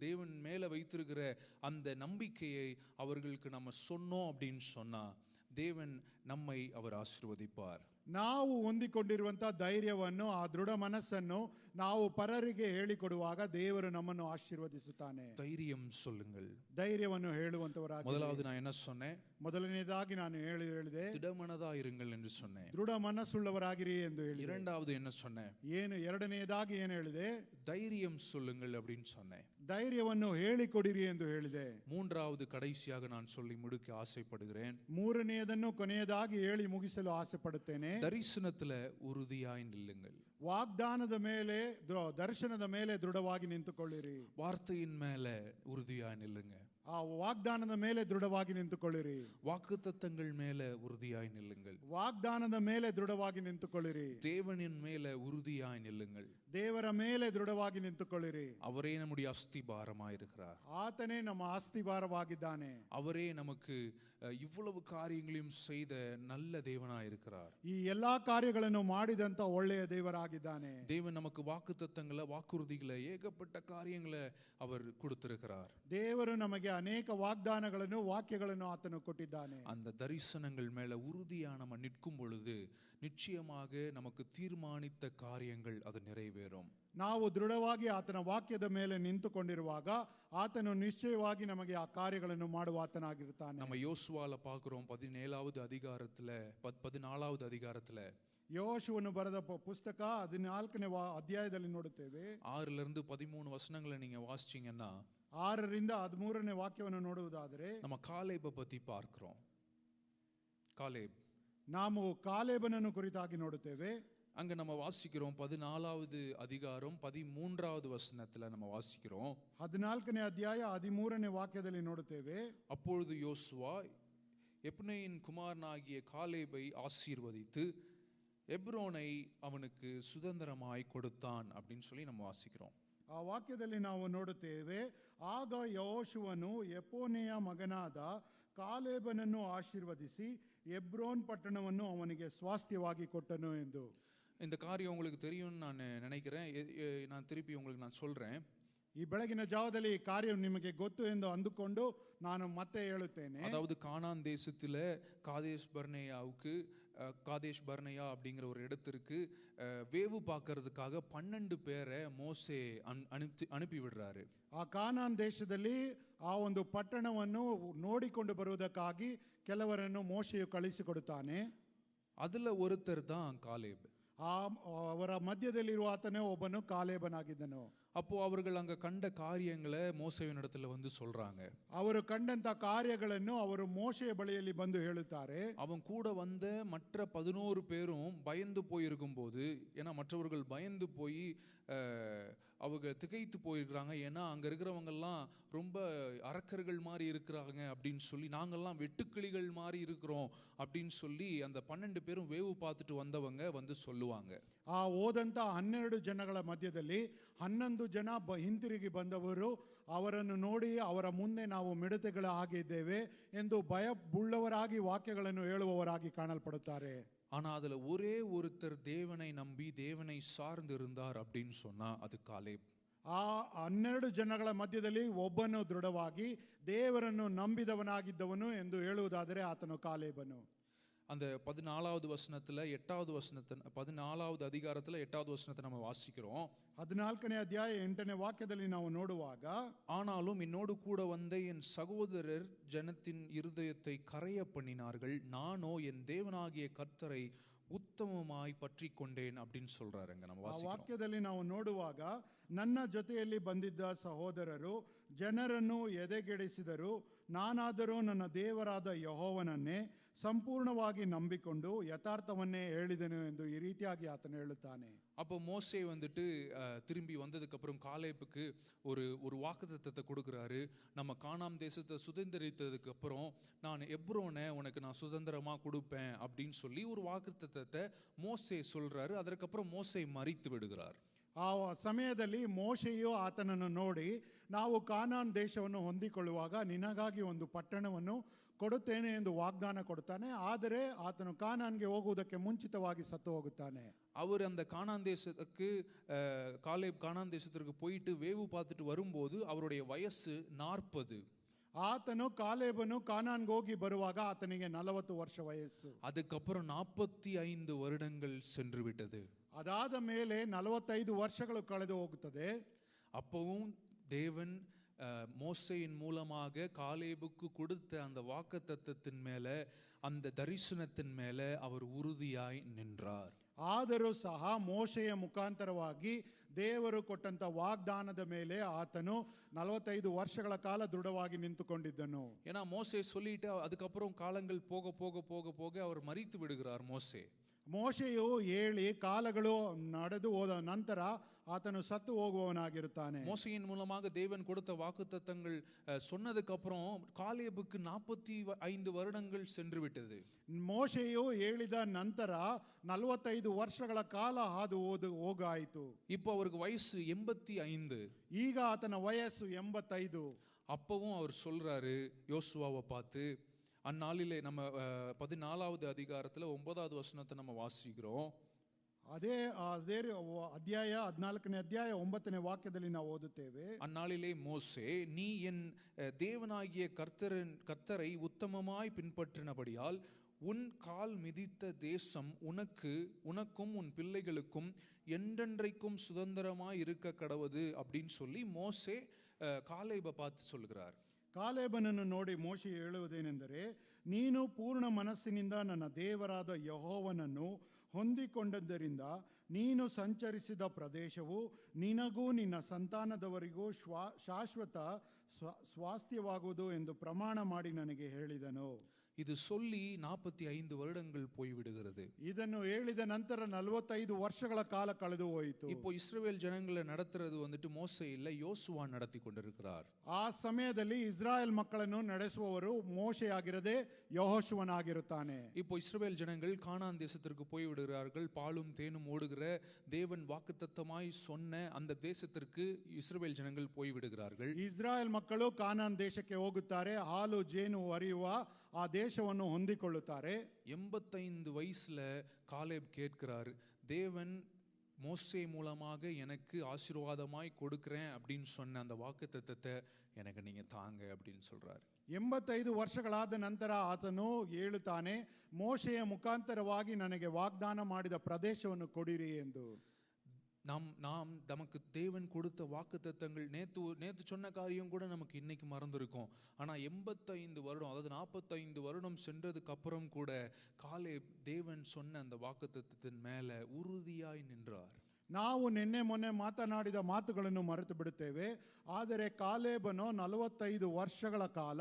தேவன் மேல வைத்திருக்கிற அந்த நம்பிக்கையை அவர்களுக்கு நம்ம சொன்னோம் அப்படின்னு சொன்னா தேவன் நம்மை அவர் ஆசீர்வதிப்பார். ನಾವು ಹೊಂದಿಕೊಂಡಿರುವಂತಹ ಧೈರ್ಯವನ್ನು, ಆ ದೃಢ ಮನಸ್ಸನ್ನು ನಾವು ಪರರಿಗೆ ಹೇಳಿಕೊಡುವಾಗ ದೇವರು ನಮ್ಮನ್ನು ಆಶೀರ್ವದಿಸುತ್ತಾನೆ. தைரியம் சொல்லுங்கள். ಧೈರ್ಯವನ್ನು ಹೇಳುವಂತವರಾಗಿ. முதலாவது நான் என்ன சொன்னேன்? ಮೊದಲನೇದಾಗಿ ನಾನು ಹೇಳಿದೆ திடமனதா இருங்கள் என்று சொன்னேன். ದೃಢ ಮನಸ್ಸುಳ್ಳವರಾಗಿರಿ ಎಂದು ಹೇಳಿದೆ. இரண்டாவது என்ன சொன்னேன்? ಎರಡನೆಯದಾಗಿ ಏನು ಹೇಳಿದೆ? தைரியம் சொல்லுங்கள் அப்படின்னு சொன்னேன். ಧೈರ್ಯವನ್ನು ಹೇಳಿಕೊಡಿರಿ ಎಂದು ಹೇಳಿದೆ. மூன்றாவது கடைசியாக நான் சொல்லி முடிக்க ஆசைப்படுகிறேன். ಮೂರನೆಯದನ್ನು ಕೊನೆಯದಾಗಿ ಹೇಳಿ ಮುಗಿಸಲು ಆಸೆ ಪಡುತ್ತೇನೆ. தரிசனத்துல உறுதியாய் நில்லுங்கள். ವಾಗ್ದಾನದ ಮೇಲೆ, ದರ್ಶನದ ಮೇಲೆ ದೃಢವಾಗಿ ನಿಂತುಕೊಳ್ಳಿರಿ. வார்த்தையின் மேல உறுதியாய் நில்லுங்க. ಆ ವಾಗ್ದಾನದ ಮೇಲೆ ದೃಢವಾಗಿ ನಿಂತುಕೊಳ್ಳಿರಿ. வாக்குத்தத்தங்கள் மேல உறுதியாய் நில்லுங்கள். ವಾಗ್ದಾನದ ಮೇಲೆ ದೃಢವಾಗಿ ನಿಂತುಕೊಳ್ಳಿರಿ. தேவனின் மேல உறுதியாய் நில்லுங்கள். ದೇವರ ಮೇಲೆ ದೃಢವಾಗಿ ನಿಂತುಕೊಳ್ಳಿರಿ. அவரே நம்முடைய அஸ்திபாரமாய் இருக்கிறார். ಆತನೇ ನಮ್ಮ ಅಸ್ತಿವಾರವಾಗಿದ್ದಾನೆ. அவரே நமக்கு இவ்வளவு காரியங்களையும் செய்த நல்ல தேவனாய் இருக்கிறார். ಈ ಎಲ್ಲಾ ಕಾರ್ಯಗಳನ್ನು ಮಾಡಿದಂತ ಒಳ್ಳೆಯ ದೇವರಾಗಿದ್ದಾನೆ. தேவன் நமக்கு வாக்குத்தத்தங்களை, வாக்குறுதிகளை, ஏகப்பட்ட காரியங்களை அவர் கொடுத்திருக்கிறார். ದೇವರು ನಮಗೆ ಅನೇಕ ವಾಗ್ದಾನಗಳನ್ನು, ವಾಕ್ಯಗಳನ್ನು ಆತನು ಕೊಟ್ಟಿದ್ದಾನೆ. அந்த தரிசனங்கள் மேல உறுதியா நம்ம நிற்கும் பொழுது நிச்சயமாக நமக்கு தீர்மானித்த காரியங்கள் அது நிறைவேறும். ನಾವು ದೃಢವಾಗಿ ಆತನ ವಾಕ್ಯದ ಮೇಲೆ ನಿಂತುಕೊಂಡಿರುವಾಗ ಆತನು ನಿಶ್ಚಯವಾಗಿ ನಮಗೆ ಆ ಕಾರ್ಯಗಳನ್ನು ಮಾಡುವ ಆತನಾಗಿರುತ್ತಾನೆ. நம்ம யோசுவால பார்க்கிறோம் 14வது அதிகாரத்துல ಯೋಶುವನು ಬರೆದ ಪುಸ್ತಕ 14ನೇ ಅಧ್ಯಾಯದಲ್ಲಿ ನೋಡುತ್ತೇವೆ. 6லிருந்து 13 வசனங்களை நீங்க வாசிச்சீங்கன்னா, 6ರಿಂದ 13ನೇ ವಾಕ್ಯವನ್ನು ನೋಡುವುದಾದರೆ நம்ம காலேபை பத்தி பார்க்கிறோம். ನಾವು ಕಾಲೇಬನನ್ನು ಕುರಿತಾಗಿ ನೋಡುತ್ತೇವೆ. அங்க நம்ம வாசிக்கிறோம் 14வது அதிகாரம் 13வது வசனத்துல நம்ம வாசிக்கிறோம். 14ನೇ ಅಧ್ಯಾಯ 13ನೇ ವಾಕ್ಯದಲ್ಲಿ ನೋಡುತ್ತೇವೆ. அப்பொழுது யோசுவா எப்னேயின் குமாரனாகிய காலேபை ஆசீர்வதித்து எப்ரோனை அவனுக்கு சுதந்திரமாய் கொடுத்தான் அப்படின்னு சொல்லி நம்ம வாசிக்கிறோம். ಆ ವಾಕ್ಯದಲ್ಲಿ ನಾವು ನೋಡುತ್ತೇವೆ, ಆಗ ಯೆಹೋಶುವನು ಯೆಫುನ್ನೆಯ ಮಗನಾದ ಕಾಲೇಬನನ್ನು ಆಶೀರ್ವದಿಸಿ ಎಬ್ರೋನ್ ಪಟ್ಟಣವನ್ನು ಅವನಿಗೆ ಸ್ವಾಸ್ಥ್ಯವಾಗಿ ಕೊಟ್ಟನು ಎಂದು. இந்த காரியம் உங்களுக்கு தெரியும்னு நான் நினைக்கிறேன். நான் திருப்பி உங்களுக்கு நான் சொல்றேன். ಈ ಬೆಳಗಿನ ಜಾವದಲ್ಲಿ ಈ ಕಾರ್ಯ ನಿಮಗೆ ಗೊತ್ತು ಎಂದು ಅಂದುಕೊಂಡು ನಾನು ಮತ್ತೆ ಹೇಳುತ್ತೇನೆ. அதாவது கானான் தேசத்துல காதேஷ் பர்னேயா அப்படிங்கிற ஒரு இடத்திற்கு வேவு பார்க்கறதுக்காக 12 பேரை மோசே அனுப்பி விடுறாரு. ಆ ಕಾನಾನ್ ದೇಶದಲ್ಲಿ ಆ ಒಂದು ಪಟ್ಟಣವನ್ನು ನೋಡಿಕೊಂಡು ಬರುವುದಕ್ಕಾಗಿ ಕೆಲವರನ್ನು ಮೋಶೆಯು ಕಳಿಸಿಕೊಡುತ್ತಾನೆ. அதுல ஒருத்தர் தான் காலேப். ಅವರ ಮಧ್ಯದಲ್ಲಿರುವ ಆತನೇ ಒಬ್ಬನು ಕಾಲೇಬನಾಗಿದ್ದನು. அப்போ அவர்கள் அங்க கண்ட காரியங்களை மோசேவின் இடத்துல வந்து சொல்றாங்க. ಅವರು ಕಂಡಂತ ಕಾರ್ಯಗಳನ್ನು ಅವರು ಮೋಶೆಯ ಬಳಿಯಲ್ಲಿ ಬಂದು ಹೇಳುತ್ತಾರೆ. அவன் கூட வந்த மற்ற 11 பேரும் பயந்து போயிருக்கும் போது, ஏன்னா மற்றவர்கள் பயந்து போய் அவங்க திகைத்து போயிருக்கிறாங்க. ஏன்னா அங்க இருக்கிறவங்க எல்லாம் ரொம்ப அரக்கர்கள் மாதிரி இருக்கிறாங்க அப்படின்னு சொல்லி, நாங்கெல்லாம் வெட்டுக்கிளிகள் மாதிரி இருக்கிறோம் அப்படின்னு சொல்லி அந்த 12 பேரும் வேவு பார்த்துட்டு வந்தவங்க வந்து சொல்லுவாங்க. ಆ ಓದಂತ 12 ಜನಗಳ ಮಧ್ಯದಲ್ಲಿ 11 ಜನ ಹಿಂತಿರುಗಿ ಬಂದವರು ಅವರನ್ನು ನೋಡಿ ಅವರ ಮುಂದೆ ನಾವು ಮಿಡತೆಗಳ ಆಗಿದ್ದೇವೆ ಎಂದು ಭಯವುಳ್ಳವರಾಗಿ ವಾಕ್ಯಗಳನ್ನು ಹೇಳುವವರಾಗಿ ಕಾಣಲ್ಪಡುತ್ತಾರೆ. ஆனா அதுல ஒரே ஒருத்தர் தேவனை நம்பி தேவனை சார்ந்து இருந்தார் அப்படின்னு சொன்னா அது காலேப். ಆ 12 ಜನಗಳ ಮಧ್ಯದಲ್ಲಿ ಒಬ್ಬನು ದೃಢವಾಗಿ ದೇವರನ್ನು ನಂಬಿದವನಾಗಿದ್ದವನು ಎಂದು ಹೇಳುವುದಾದರೆ ಆತನು ಕಾಲೇಬನು. அந்த 14வது வசனத்துல 8வது வசனத்தை 14வது அதிகாரத்துல 8வது வசனத்தை நம்ம வாசிக்கிறோம். 14ನೇ ಅಧ್ಯಾಯ 8ನೇ ವಾಕ್ಯದಲ್ಲಿ ನಾವು ನೋಡುವಾಗ, ஆனாலும் என்னோடு கூட வந்த என் சகோதரர் ஜனத்தின் இருதயத்தை கரைய பண்ணினார்கள், நானோ என் தேவனாகிய கர்த்தரை உத்தமமாய் பற்றி கொண்டேன் அப்படின்னு சொல்றாருங்க. நம்ம ಆ வாசிக்கிறோம். ವಾಕ್ಯದಲ್ಲಿ ನಾವು ನೋಡುವಾಗ, ನನ್ನ ಜೊತೆಯಲ್ಲಿ ಬಂದಿದ್ದ ಸಹೋದರರು ಜನರನ್ನು ಎದೆಗೆಡಿಸಿದರು, ನಾನಾದರೂ ನನ್ನ ದೇವರಾದ ಯೆಹೋವನನ್ನೇ ಸಂಪೂರ್ಣವಾಗಿ ನಂಬಿಕೊಂಡು ಯಥಾರ್ಥವನ್ನೇ ಹೇಳಿದೆನು ಎಂದು ಈ ರೀತಿಯಾಗಿ ಆತನು ಹೇಳುತ್ತಾನೆ. அப்போ மோசே வந்துட்டு திரும்பி வந்ததுக்கு அப்புறம் காலேபுக்கு ஒரு வாக்குத்தத்தத்தை கொடுக்குறாரு. நம்ம கானான் தேசத்தை சுதந்திரித்ததுக்கு அப்புறம் நான் எப்ரோனை உனக்கு நான் சுதந்திரமா கொடுப்பேன் அப்படின்னு சொல்லி ஒரு வாக்குத்தத்தத்தை மோசே சொல்றாரு. அதற்கப்புறம் மோசே மரித்து விடுகிறார். ಆ ಸಮಯದಲ್ಲಿ ಮೋಶೆಯು ಆತನನ್ನು ನೋಡಿ, ನಾವು ಕಾನಾನ್ ದೇಶವನ್ನು ಹೊಂದಿಕೊಳ್ಳುವಾಗ ನಿನಗಾಗಿ ಒಂದು ಪಟ್ಟಣವನ್ನು ಕೊಡುತ್ತೇನೆ ಎಂದು ವಾಗ್ದಾನ ಕೊಡುತ್ತಾನೆ. ಆದರೆ ಆತನು ಕಾನಾನ್ಗೆ ಹೋಗುವುದಕ್ಕೆ ಮುಂಚಿತವಾಗಿ ಸತ್ತು ಹೋಗುತ್ತಾನೆ. அவர் அந்த கானான் தேசத்துக்கு காலேப் கானான் தேசத்திற்கு போயிட்டு வேவு பார்த்துட்டு வரும்போது அவருடைய வயசு 40. ಆತನು ಕಾಲೇಬನು ಕಾನಾನ್ಗೆ ಹೋಗಿ ಬರುವಾಗ ಆತನಿಗೆ 40 ವರ್ಷ ವಯಸ್ಸು. அதுக்கப்புறம் 45 வருடங்கள் சென்று விட்டது. ಅದಾದ ಮೇಲೆ 45 ವರ್ಷಗಳು ಕಳೆದು ಹೋಗುತ್ತದೆ. அப்பவும் தேவன் மோசேயின் மூலமாக காலேபுக்கு கொடுத்த அந்த வாக்குத்தத்தத்தின் மேல, அந்த தரிசனத்தின் மேல அவர் உறுதியாய் நின்றார். ಆದರೂ ಸಹ ಮೋಶೆಯ ಮುಖಾಂತರವಾಗಿ ದೇವರು ಕೊಟ್ಟಂತ ವಾಗ್ದಾನದ ಮೇಲೆ ಆತನು 45 ವರ್ಷಗಳ ಕಾಲ ದೃಢವಾಗಿ ನಿಂತುಕೊಂಡಿದ್ದನು. ஏன்னா மோசே சொல்லிட்டு அதுக்கப்புறம் காலங்கள் போக போக போக போக அவர் மரித்து விடுகிறார். ಮೋಶೆಯು ಹೇಳಿ ಕಾಲಗಳು ನಡೆದು ಹೋದ ನಂತರ ಆತನು ಸತ್ತು ಹೋಗುವವನಾಗಿರುತ್ತಾನೆ. மோசையின் மூலமாக தேவன் கொடுத்த வாக்குத்தத்தங்கள் சொன்னதுக்கு அப்புறம் காலேபுக்கு 45 வருடங்கள் சென்று விட்டது. ಮೋಶೆಯು ಹೇಳಿದ ನಂತರ 45 ವರ್ಷಗಳ ಕಾಲ ಹಾದು ಹೋಗಾಯಿತು. இப்போ அவருக்கு வயசு 85. ಈಗ ಆತನ ವಯಸ್ಸು 85. அப்பவும் அவர் சொல்றாரு யோசுவாவை பார்த்து, அந்நாளிலே நம்ம 14வது அதிகாரத்துல 9வது வசனத்தை நம்ம வாசிக்கிறோம். ಅದೇ ಅಧ್ಯಾಯ 14ನೇ ಅಧ್ಯಾಯ 9ನೇ ವಾಕ್ಯದಲ್ಲಿ ನಾವು ಓದುತ್ತೇವೆ. அந்நாளிலே மோசே, நீ என் தேவனாகிய கர்த்தரை உத்தமமாய் பின்பற்றினபடியால் உன் கால் மிதித்த தேசம் உனக்கும் உன் பிள்ளைகளுக்கும் என்றென்றைக்கும் சுதந்திரமாய் இருக்க கடவுது அப்படின்னு சொல்லி மோசே காலேபை பார்த்து சொல்கிறார். ಕಾಲೇಬನನ್ನು ನೋಡಿ ಮೋಶೆ ಹೇಳುವುದೇನೆಂದರೆ, ನೀನು ಪೂರ್ಣ ಮನಸ್ಸಿನಿಂದ ನನ್ನ ದೇವರಾದ ಯೆಹೋವನನ್ನು ಹೊಂದಿಕೊಂಡದ್ದರಿಂದ ನೀನು ಸಂಚರಿಸಿದ ಪ್ರದೇಶವು ನಿನಗೂ ನಿನ್ನ ಸಂತಾನದವರಿಗೂ ಶಾಶ್ವತ ಸ್ವಾಸ್ಥ್ಯವಾಗುವುದು ಎಂದು ಪ್ರಮಾಣ ಮಾಡಿ ನನಗೆ ಹೇಳಿದನು. இது சொல்லி 45 வருடங்கள் போய்விடுகிறது. ಇದನ್ನು ಹೇಳಿದ ನಂತರ 45 ವರ್ಷಗಳ ಕಾಲ ಕಳೆದು ಹೋಯಿತು. இப்போ இஸ்ரவேல் ஜனங்களை நடத்துறது வந்துட்டு மோசே இல்ல, யோசுவா நடத்தி கொண்டிருக்கிறார். ಆ ಸಮಯದಲ್ಲಿ ಇಸ್ರಾಯೇಲ್ ಮಕ್ಕಳನ್ನು ನಡೆಸುವವರು ಮೋಶೆ ಆಗಿರದೆ ಯೆಹೋಶುವನಾಗಿರುತ್ತಾನೆ. இப்போ இஸ்ரவேல் ஜனங்கள் கானான் தேசத்திற்கு போய் விடுகிறார்கள். பாலும் தேனும் ஓடுகிற தேவன் வாக்குத்தத்தமாய் சொன்ன அந்த தேசத்திற்கு இஸ்ரவேல் ஜனங்கள் போய் விடுகிறார்கள். ಇಸ್ರಾಯೇಲ್ ಮಕ್ಕಳು ಕಾನಾನ್ ದೇಶಕ್ಕೆ ಹೋಗುತ್ತಾರೆ. ಹಾಲು ಜೇನು ಹರಿಯುವ ಆ ದೇಶವನ್ನು ಹೊಂದಿಕೊಳ್ಳುತ್ತಾರೆ. 85 வயசுல காலேப் கேட்கிறார், தேவன் மோசே மூலமாக எனக்கு ஆசீர்வாதமாய் கொடுக்கிறேன் அப்படின்னு சொன்ன அந்த வாக்குத்தத்தத்தை எனக்கு நீங்க தாங்க அப்படின்னு சொல்றாரு. 85 ವರ್ಷಗಳಾದ ನಂತರ ಆತನು ಹೇಳುತ್ತಾನೆ, ಮೋಶೆಯ ಮುಖಾಂತರವಾಗಿ ನನಗೆ ವಾಗ್ದಾನ ಮಾಡಿದ ಪ್ರದೇಶವನ್ನು ಕೊಡಿರಿ ಎಂದು. நமக்கு தேவன் கொடுத்த வாக்குத்தத்தங்கள் நேத்து சொன்ன காரியம் கூட நமக்கு இன்னைக்கு மறந்துருக்கும். ஆனா 85 வருடம், அதாவது 45 வருடம் சென்றதுக்கு அப்புறம் கூட காலேப் தேவன் சொன்ன அந்த வாக்குத்தத்தத்தின் மேல உறுதியாய் நின்றார். ನಾವು ನಿನ್ನೆ ಮೊನ್ನೆ ಮಾತನಾಡಿದ ಮಾತುಗಳನ್ನು ಮರೆತು ಬಿಡುತ್ತೇವೆ. ಆದರೆ ಕಾಲೇಬನು 45 ವರ್ಷಗಳ ಕಾಲ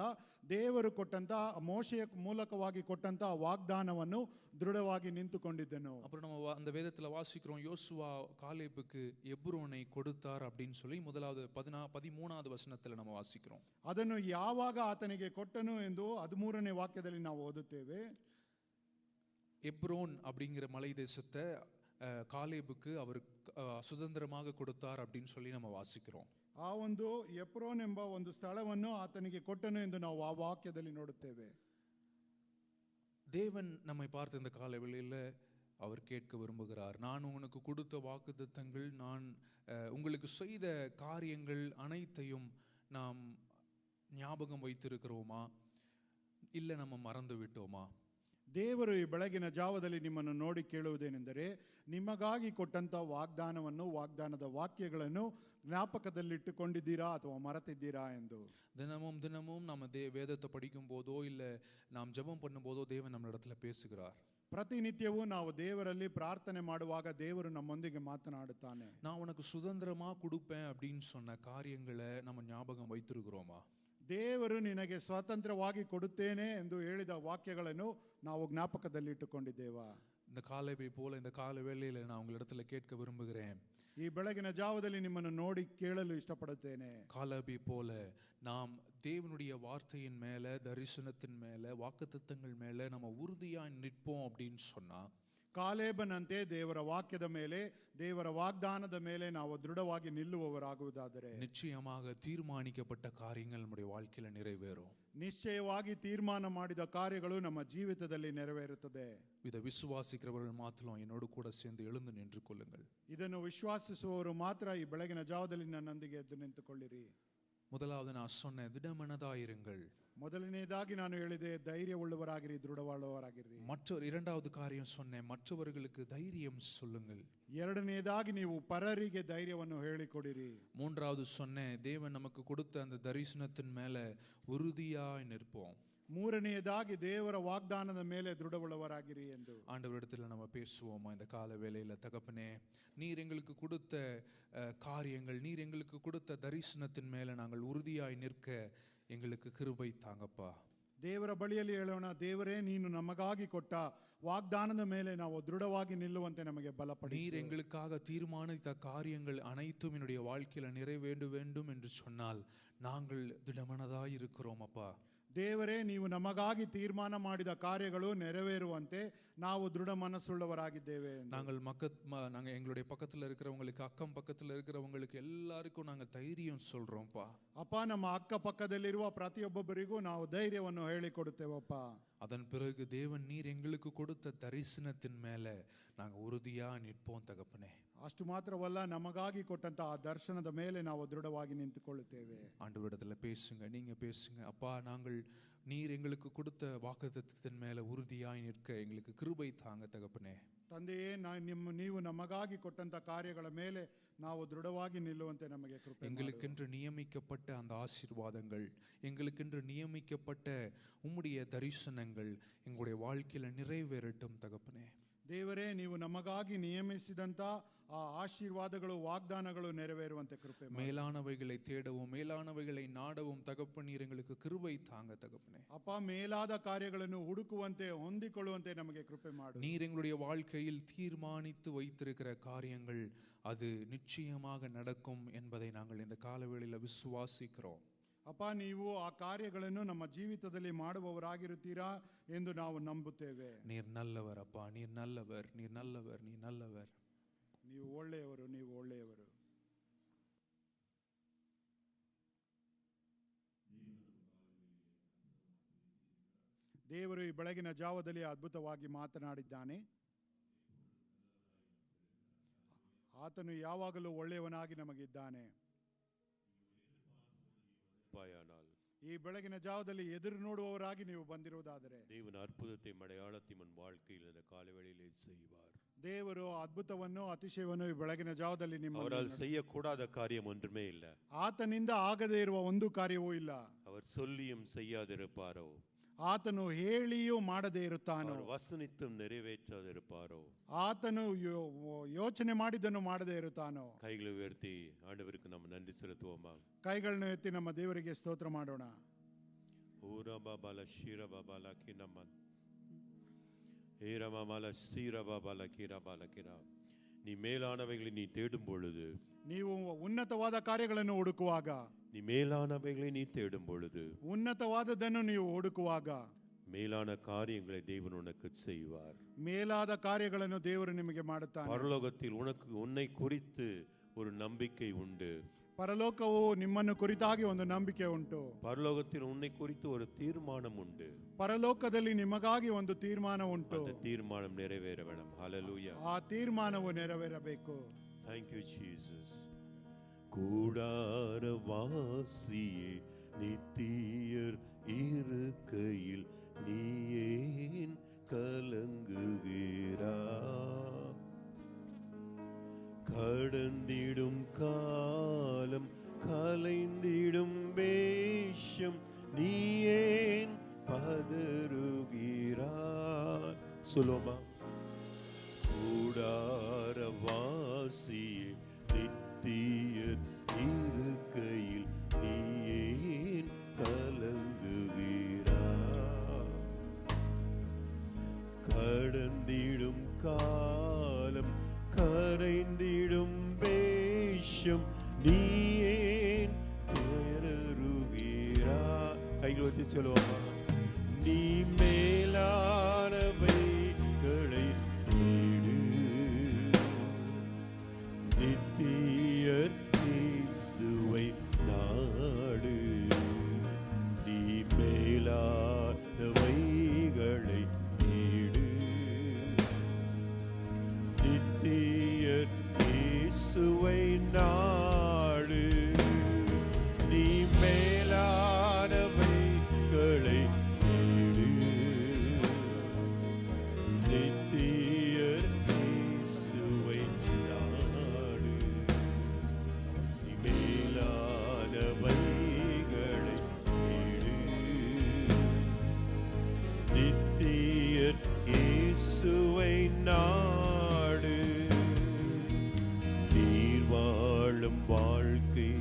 ದೇವರು ಕೊಟ್ಟಂತ ಮೋಶೆಯ ಮೂಲಕವಾಗಿ ಕೊಟ್ಟಂತ ವಾಗ್ದಾನವನ್ನು ದೃಢವಾಗಿ ನಿಂತುಕೊಂಡಿದ್ದನು. அப்புறம் நம்ம அந்த வேதத்துல வாசிக்கிறோம், யோசுவா காலேபுக்கு எப்ரோனை கொடுத்தார் அப்படின்னு சொல்லி முதலாவது 13வது வசனத்துல நம்ம வாசிக்கிறோம். ಅದನ್ನು ಯಾವಾಗ ಆತನಿಗೆ ಕೊಟ್ಟನು ಎಂದು 13ನೇ ವಾಕ್ಯದಲ್ಲಿ ನಾವು ಓದುತ್ತೇವೆ. எப்ரோன் அப்படிங்கிற மலை தேசத்தை காலேபுக்கு அவர் சுதந்திரமாக கொடுத்தார் அப்படின்னு சொல்லி நம்ம வாசிக்கிறோம். ಆ ಒಂದು ಎಪ್ರೋನ್ ಎಂಬ ಒಂದು ಸ್ಥಳವನ್ನು ಆತನಿಗೆ ಕೊಟ್ಟನು ಎಂದು ನಾವು ಆ ವಾಕ್ಯದಲ್ಲಿ ನೋಡುತ್ತೇವೆ. தேவன் நம்மை பார்த்து இந்த கால வேளையில அவர் கேட்க விரும்புகிறார், நான் உனக்கு கொடுத்த வாக்குத்தத்தங்கள், நான் உங்களுக்கு செய்த காரியங்கள் அனைத்தையும் நாம் ஞாபகம் வைத்திருக்கிறோமா, இல்லை நம்ம மறந்து விட்டோமா? ದೇವರು ಈ ಬೆಳಗಿನ ಜಾವದಲ್ಲಿ ನಿಮ್ಮನ್ನು ನೋಡಿ ಕೇಳುವುದೇನೆಂದರೆ, ನಿಮಗಾಗಿ ಕೊಟ್ಟಂತ ವಾಗ್ದಾನದ ವಾಕ್ಯಗಳನ್ನು ஞாபகத்திலிட்டுக்கொண்டிದ್ದೀರಾ ಅಥವಾ மறத்திದ್ದೀರಾ ಎಂದು. தினமும் தினமும் நம்ம வேதத்தை படிக்கும் போதோ இல்ல நாம் ஜெபம் பண்ணும் போதோ தேவன் நம்ம இடத்துல பேசுகிறார். ಪ್ರತಿನಿತ್ಯವೂ ನಾವು ದೇವರಲ್ಲಿ ಪ್ರಾರ್ಥನೆ ಮಾಡುವಾಗ ದೇವರು ನಮ್ಮೊಂದಿಗೆ ಮಾತನಾಡುತ್ತಾನೆ. நான் உனக்கு சுதந்திரமா கொடுப்பேன் அப்படின்னு சொன்ன காரியங்களை நம்ம ஞாபகம் வைத்திருக்கிறோமா? ದೇವರು ನಿನಗೆ ಸ್ವಾತಂತ್ರ್ಯವಾಗಿ ಕೊಡುತ್ತೇನೆ ಎಂದು ಹೇಳಿದ ವಾಕ್ಯಗಳನ್ನು ನಾವು ಜ್ಞಾಪಕದಲ್ಲಿಟ್ಟುಕೊಂಡಿದ್ದೇವಾ? இந்த காலையை போல இந்த கால வேளையில நான் உங்களிடத்துல கேட்க விரும்புகிறேன். ಈ ಬೆಳಗಿನ ಜಾವದಲ್ಲಿ ನಿಮ್ಮನ್ನು ನೋಡಿ ಕೇಳಲು ಇಷ್ಟಪಡುತ್ತೇನೆ. காலபி போல நாம் தேவனுடைய வார்த்தையின் மேல, தரிசனத்தின் மேல, வாக்குத்தத்தங்கள் மேல நம்ம உறுதியா நிற்போம் அப்படின்னு சொன்னா, ಕಾಲೇಬನಂತೆ ದೇವರ ವಾಕ್ಯದ ಮೇಲೆ, ದೇವರ ವಾಗ್ದಾನದ ಮೇಲೆ ನಾವು ದೃಢವಾಗಿ ನಿಲ್ಲುವವರಾಗುವುದಾದರೆ நிச்சயமாக தீர்மானிக்கப்பட்ட காரியங்கள் நம்முடைய வாழ்க்கையில நிறைவேறும். ನಿಶ್ಚಯವಾಗಿ ತೀರ್ಮಾನ ಮಾಡಿದ ಕಾರ್ಯಗಳು ನಮ್ಮ ಜೀವಿತದಲ್ಲಿ ನೆರವೇರುತ್ತದೆ. இதை விசுவாசிக்கிறவர்கள் மாத்திரம் என்னோடு கூட சேர்ந்து எழுந்து நின்று கொள்ளுங்கள். ಇದನ್ನು ವಿಶ್ವಾಸಿಸುವವರು ಮಾತ್ರ ಈ ಬೆಳಗಿನ ಜಾವದಲ್ಲಿ ನನ್ನೊಂದಿಗೆ ಎದ್ದು ನಿಂತುಕೊಳ್ಳಿರಿ. முதலாவது நான் சொன்னேன், திடமனதாயிருங்கள். ಮೊದಲನೇದಾಗಿ ನಾನು ಹೇಳಿದೆ, ಧೈರ್ಯವುಳ್ಳವರಾಗಿರಿ, ದೃಢವಾಳುವವರಾಗಿರಿ. இரண்டாவது காரியம் சொன்னேன், மற்றவர்களுக்கு தைரியம் சொல்லுங்கள். ಎರಡನೇದಾಗಿ ನೀವು ಪರರಿಗೆ ಧೈರ್ಯವನ್ನು ಹೇಳಿಕೊಡಿರಿ. மூன்றாவது சொன்னேன், தேவன் நமக்கு கொடுத்த அந்த தரிசனத்தின் மேல உறுதியாய் நிற்போம். ಮೂರನೆಯದಾಗಿ ದೇವರ ವಾಗ್ದಾನದ ಮೇಲೆ ದೃಢವುಳ್ಳವರಾಗಿರಿ ಎಂದು. ஆண்டவரிடத்தில் நம்ம பேசுவோமா இந்த கால வேளையில? தகப்பனே, நீர் எங்களுக்கு கொடுத்த காரியங்கள், நீர் எங்களுக்கு கொடுத்த தரிசனத்தின் மேல நாங்கள் உறுதியாய் நிற்க எங்களுக்கு கிருபை தாங்கப்பா. ದೇವರ ಬಳಿಯಲ್ಲಿ ಹೇಳೋಣ, ದೇವರೇ ನೀನು ನಮಗಾಗಿ ಕೊಟ್ಟ ವಾಗ್ದಾನದ ಮೇಲೆ ನಾವು ದೃಢವಾಗಿ ನಿಲ್ಲುವಂತೆ ನಮಗೆ ಬಲಪಡಿಸಿ. நீர் எங்களுக்காக தீர்மானித்த காரியங்கள் அனைத்தும் என்னுடைய வாழ்க்கையில நிறைவேற வேண்டும் என்று சொன்னால் நாங்கள் திடமனதாய் இருக்கிறோம் அப்பா. ದೇವರೇ, ನೀವು ನಮಗಾಗಿ ತೀರ್ಮಾನ ಮಾಡಿದ ಕಾರ್ಯಗಳು ನೆರವೇರುವಂತೆ ನಾವು ದೃಢ ಮನಸ್ಸುಳ್ಳವರಾಗಿದ್ದೇವೆ. நாங்கள் எங்களுடைய பக்கத்துல இருக்கிறவங்களுக்கு, அக்கம் பக்கத்துல இருக்கிறவங்களுக்கு எல்லாருக்கும் நாங்கள் தைரியம் சொல்றோம்ப்பா. ಅಪ್ಪ, ನಮ್ಮ ಅಕ್ಕ ಪಕ್ಕದಲ್ಲಿರುವ ಪ್ರತಿಯೊಬ್ಬೊಬ್ಬರಿಗೂ ನಾವು ಧೈರ್ಯವನ್ನು ಹೇಳಿಕೊಡುತ್ತೇವಪ್ಪ. அதன் பிறகு தேவன் நீர் எங்களுக்கு கொடுத்த தரிசனத்தின் மேல நாங்க உறுதியா நிற்போம் தகப்பனே. ಅಷ್ಟು ಮಾತ್ರವಲ್ಲ, ನಮಗಾಗಿ ಕೊಟ್ಟಂತ ಆ ದರ್ಶನದ ಮೇಲೆ ನಾವು ದೃಢವಾಗಿ ನಿಂತುಕೊಳ್ಳುತ್ತೇವೆ. ஆண்டவரிடத்துல பேசுங்க, நீங்க பேசுங்க. அப்பா, நீர் எங்களுக்கு கொடுத்த வாக்குத்தத்தத்தின் மேல உறுதியாய் நிற்க எங்களுக்கு கிருபை தாங்க தகப்பனே. ತಂದೆಯೇ, ನೀವು ನಮಗಾಗಿ ಕೊಟ್ಟಂತ ಕಾರ್ಯಗಳ ಮೇಲೆ ನಾವು ದೃಢವಾಗಿ ನಿಲ್ಲುವಂತೆ ನಮಗೆ ಕೃಪೆ ಮಾಡಿ. எங்களுக்கென்று நியமிக்கப்பட்ட அந்த ஆசீர்வாதங்கள், எங்களுக்கென்று நியமிக்கப்பட்ட உம்முடைய தரிசனங்கள் எங்களுடைய வாழ்க்கையில நிறைவேறட்டும் தகப்பனே. ದೇವರೇ, ನೀವು ನಮಗಾಗಿ ನಿಯಮಿಸಿದಂತ ಆ ಆಶೀರ್ವಾದಗಳು, ವಾಗ್ದಾನಗಳು ನೆರವೇರುವಂತೆ ಕೃಪೆ ಮಾಡಿ. மேலானவைகளை தேடவும், மேலானவைகளை நாடவும் தகப்பனீர் எங்களுக்கு கிருபை தாங்க தகப்பனே. ಅಪ್ಪ, ಮೇಲಾದ ಕಾರ್ಯಗಳನ್ನು ಹುಡುಕುವಂತೆ, ಹೊಂದಿಕೊಳ್ಳುವಂತೆ ನಮಗೆ ಕೃಪೆ ಮಾಡಿ. நீர் எங்களுடைய வாழ்க்கையில் தீர்மானித்து வைத்திருக்கிற காரியங்கள் அது நிச்சயமாக நடக்கும் என்பதை நாங்கள் இந்த காலவேளையில விசுவாசிக்கிறோம். ಅಪ್ಪ, ನೀವು ಆ ಕಾರ್ಯಗಳನ್ನು ನಮ್ಮ ಜೀವಿತದಲ್ಲಿ ಮಾಡುವವರಾಗಿರುತ್ತೀರಾ ಎಂದು ನಾವು ನಂಬುತ್ತೇವೆ. நீர் நல்லவர் அப்பா, நீர் நல்லவர், நீர் நல்லவர், நீர் நல்லவர். ನೀವು ಒಳ್ಳೆಯವರು, ನೀವು ಒಳ್ಳೆಯವರು. ದೇವರು ಈ ಬೆಳಗಿನ ಜಾವದಲ್ಲಿ ಅದ್ಭುತವಾಗಿ ಮಾತನಾಡಿದ್ದಾನೆ. ಆತನು ಯಾವಾಗಲೂ ಒಳ್ಳೆಯವನಾಗಿ ನಮಗಿದ್ದಾನೆ. ಈ ಬೆಳಗಿನ ಜಾವದಲ್ಲಿ ಎದುರು ನೋಡುವವರಾಗಿ ನೀವು ಬಂದಿರುವುದಾದರೆ, தேவன் அற்புதத்தையும் அடையாளத்தையும் உன் வாழ்க்கையில் இந்த காலவேளையிலே செய்வார். ದೇವರು ಅದ್ಭುತವನ್ನು, ಅತಿಶಯವನ್ನು ಈ ಬೆಳಗಿನ ಜಾವದಲ್ಲಿ ನಿಮ್ಮ அவரால் செய்யக்கூடாத காரியம் ஒன்றுமே இல்ல. ಆತನಿಂದ ಆಗದೇ ಇರುವ ಒಂದು ಕಾರ್ಯವೂ ಇಲ್ಲ. அவர் சொல்லியும் செய்யாதிருப்பாரோ, ಆತನು ಹೇಳಿಯೂ ಮಾಡದೇ ಇರುತ್ತಾನೋ, அவர் வசனித்தும் நிறைவேற்றாதிருப்பாரோ, ಆತನು ಯೋಚನೆ ಮಾಡಿದ್ದನ್ನು ಮಾಡದೇ ಇರುತ್ತಾನೋ. கைகளை உயர்த்தி ஆண்டவருக்கு நம்ம நன்றி செலுத்துவோமா? ಕೈಗಳನ್ನು ಎತ್ತಿ ನಮ್ಮ ದೇವರಿಗೆ ಸ್ತೋತ್ರ ಮಾಡೋಣ. ஊரபாபால ஷீரபாபால கினமன் ஏரமாபால சீரபாபால கிரபால கிரா. நீ மேலானவைகளை நீ தேடும் பொழுது, ನೀವು ಉನ್ನತವಾದ ಕಾರ್ಯಗಳನ್ನು ಹುಡುಕುವಾಗ, நீ மேலானவைகளை நீ தேடும் பொழுது, ಉನ್ನತವಾದದ್ದನ್ನು ನೀವು ಹುಡುಕುವಾಗ மேலான காரியங்களை தேவன் உனக்கு செய்வார். ಮೇಲಾದ ಕಾರ್ಯಗಳನ್ನು ದೇವರು ನಿಮಗೆ ಮಾಡುತ್ತಾನೆ. பரலோகத்தில் உன்னை குறித்து ஒரு நம்பிக்கை உண்டு. ಪರಲೋಕವು ನಿಮ್ಮನ್ನು ಕುರಿತಾಗಿ ಒಂದು ನಂಬಿಕೆ ಉಂಟು. பரலோகத்தில் உன்னை குறித்து ஒரு தீர்மானம் உண்டு. ಪರಲೋಕದಲ್ಲಿ ನಿಮಗಾಗಿ ಒಂದು ತೀರ್ಮಾನ ಉಂಟು. அந்த தீர்மானம் நிறைவேற வேண்டும். ஹல்லேலூயா. ಆ ತೀರ್ಮಾನವು ನೆರವೇರಬೇಕು. Thank you Jesus. கூடார வாசியே நித்தியர் இருக்கையில் நீ ஏன் சொல்லுவோமா? கூடாரவாசியே நித்தியர் இருக்கையில் நீ ஏன் கலங்குவீரா? கடந்திடும் காலம் கரைந்திடும் வேஷம் நீ ஏன் பெயருவீரா? கையில் ஊற்றி சொல்லுவோமா? நீ மேலானவைகளை தேடு, நித்தியர் இயேசுவை நாடு. நீ மேலானவைகளை தேடு, நித்தியர் இயேசுவை நாடு. நீ மேலானவைகளை தேடு, நித்தியர் இயேசுவை நாடு. நீ மேலானவைகளை தேடு, நித்தியர் இயேசுவை நாடு. நீர் வாழும் வாழ்க்கை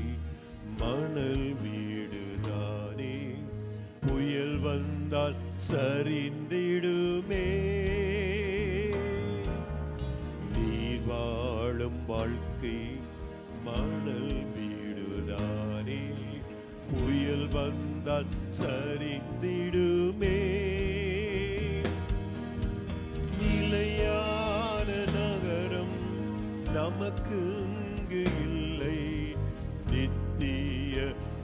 மணல் வீடுதானே, புயல் வந்தால் சரிந்திடுமே. நீர் வாழும் வாழ்க்கை மணல் வீடுதானே, புயல் வந்தால் சரிந்திடுமே. நிலையான நகரம் நமக்கு இங்கு இல்லை, நித்திய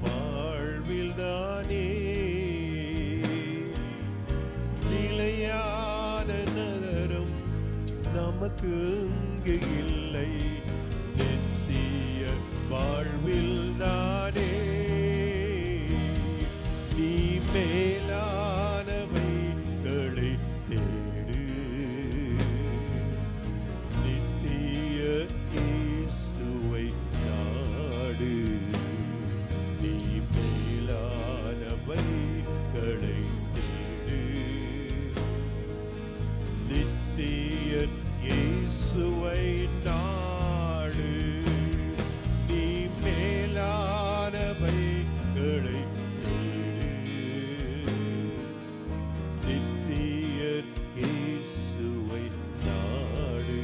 வாழ்வில்தானே. நிலையான நகரம் நமக்கு இங்கு இல்லை, நித்திய வாழ்வில்தானே. நீ மேலானவைகளை தேடு, நித்திய இயேசுவை நாடு. நீ மேலானவைகளை தேடு, நித்திய இயேசுவை நாடு. நீ மேலானவைகளை தேடு, நித்திய இயேசுவை நாடு.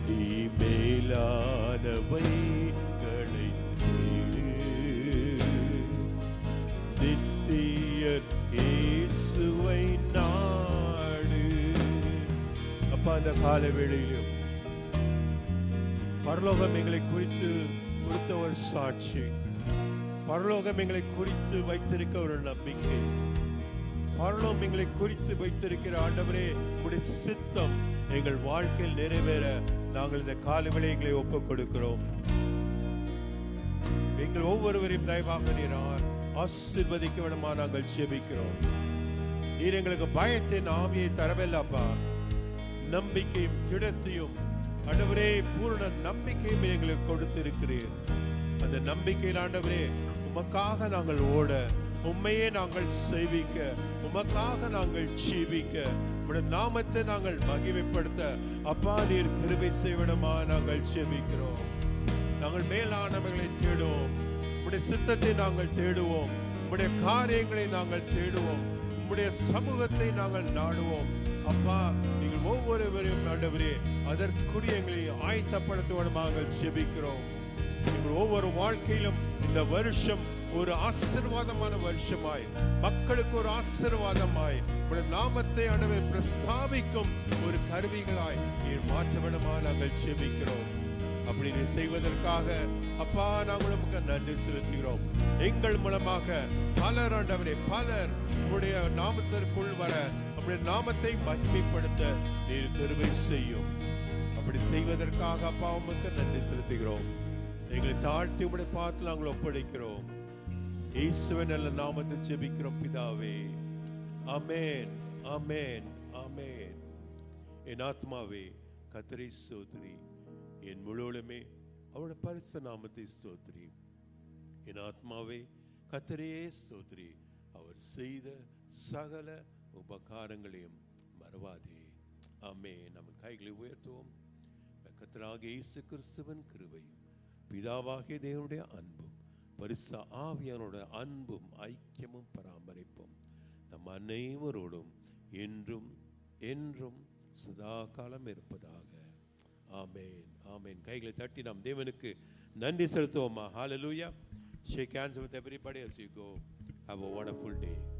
நீ மேலானவைகளை தேடு, நித்திய இயேசுவை நாடு. அப்பா, அந்த கால வேளையிலும் பரலோகம் எங்களை குறித்து கொடுத்த ஒரு சாட்சி, பரலோகம் எங்களை குறித்து வைத்திருக்க ஒரு நம்பிக்கை, பரலோகம் எங்களை குறித்து வைத்திருக்கிற ஆண்டவரே உம்முடைய சித்தம் எங்கள் வாழ்க்கையில் நிறைவேற நாங்கள் இந்த கால வேளைகளை ஒப்புக் கொடுக்கிறோம். எங்கள் ஒவ்வொருவரையும் தயவாக நீர் ஆசீர்வதிக்க வேண்டுமா நாங்கள் ஜெபிக்கிறோம். நீர் எங்களுக்கு பயத்தின் ஆவியை தரவில்லப்பா, நம்பிக்கையும் திடத்தையும் ஆண்டவரே பூரண நம்பிக்கையும் எங்களுக்கு கொடுத்திருக்கிறீர். அந்த நம்பிக்கையில் ஆண்டவரே உமக்காக நாங்கள் ஓட, உம்மையே நாங்கள் சேவிக்க, உமக்காக நாங்கள் ஜீவிக்க, உம்முடைய நாமத்தை நாங்கள் மகிமைப்படுத்த அப்பா நீர் கிருபை செய்விடமா நாங்கள் ஜெபிக்கிறோம். நாங்கள் மேலானவைகளை தேடுவோம், உம்முடைய சித்தத்தை நாங்கள் தேடுவோம், உம்முடைய காரியங்களை நாங்கள் தேடுவோம், உம்முடைய சமூகத்தை நாங்கள் நாடுவோம். அப்பா, நீங்கள் ஒவ்வொருவரையும் ஆண்டவரே அதற்குரிய எங்களை ஆயத்தப்படுத்துவோம் நாங்கள் ஜெபிக்கிறோம். எங்கள் ஒவ்வொரு வாழ்க்கையிலும் இந்த வருஷம் ஒரு ஆசீர்வாதமான வருஷமாய், மக்களுக்கு ஒரு ஆசீர்வாதமாய், உடைய நாமத்தை ஆண்டவரே பிரஸ்தாபிக்கும் ஒரு கருவிகளாய் நீர் மாற்ற வேண்டுமா நாங்கள் ஜெபிக்கிறோம். அப்படி நீ செய்வதற்காக அப்பா நாங்கள் உமக்கு நன்றி செலுத்துகிறோம். எங்கள் மூலமாக பலர் ஆண்டவரே பலர் உடைய நாமத்திற்குள் வர, உடைய நாமத்தை மகிமைப்படுத்த நீர் கிருபை செய்யும். அப்படி செய்வதற்காக அப்பா உமக்கு நன்றி செலுத்துகிறோம். எங்களை தாழ்த்தி உடைய பார்த்து நாங்கள் ஒப்படைக்கிறோம். இயேசுவின் நல்ல நாமத்தை ஜெபிக்கிறோம் பிதாவே. ஆமென், ஆமென், ஆமென். என் ஆத்மாவே கர்த்தரை ஸ்தோத்திரி, என் முழுவதுமே அவருடைய பரிசுத்த நாமத்தை ஸ்தோத்திரி. என் ஆத்மாவே கர்த்தரையே ஸ்தோத்திரி, அவர் செய்த சகல உபகாரங்களையும் மறவாதே. ஆமென். நம்ம கைகளை உயர்த்துவோம். கர்த்தராகிய இயேசு கிறிஸ்துவின் கிருபையும் பிதாவாகிய தேவனுடைய அன்பும் பரிசுத்த ஆவியானவருடைய அன்பும் ஐக்கியமும் பராமரிப்பும் நம் அனைவரோடும் என்றும் என்றும் சதா காலம் இருப்பதாக. ஆமென். ஆமென். கைகளை தட்டி நாம் தேவனுக்கு நன்றி செலுத்துவோமா? ஹalleluya. Shake hands with everybody as you go. Have a wonderful day.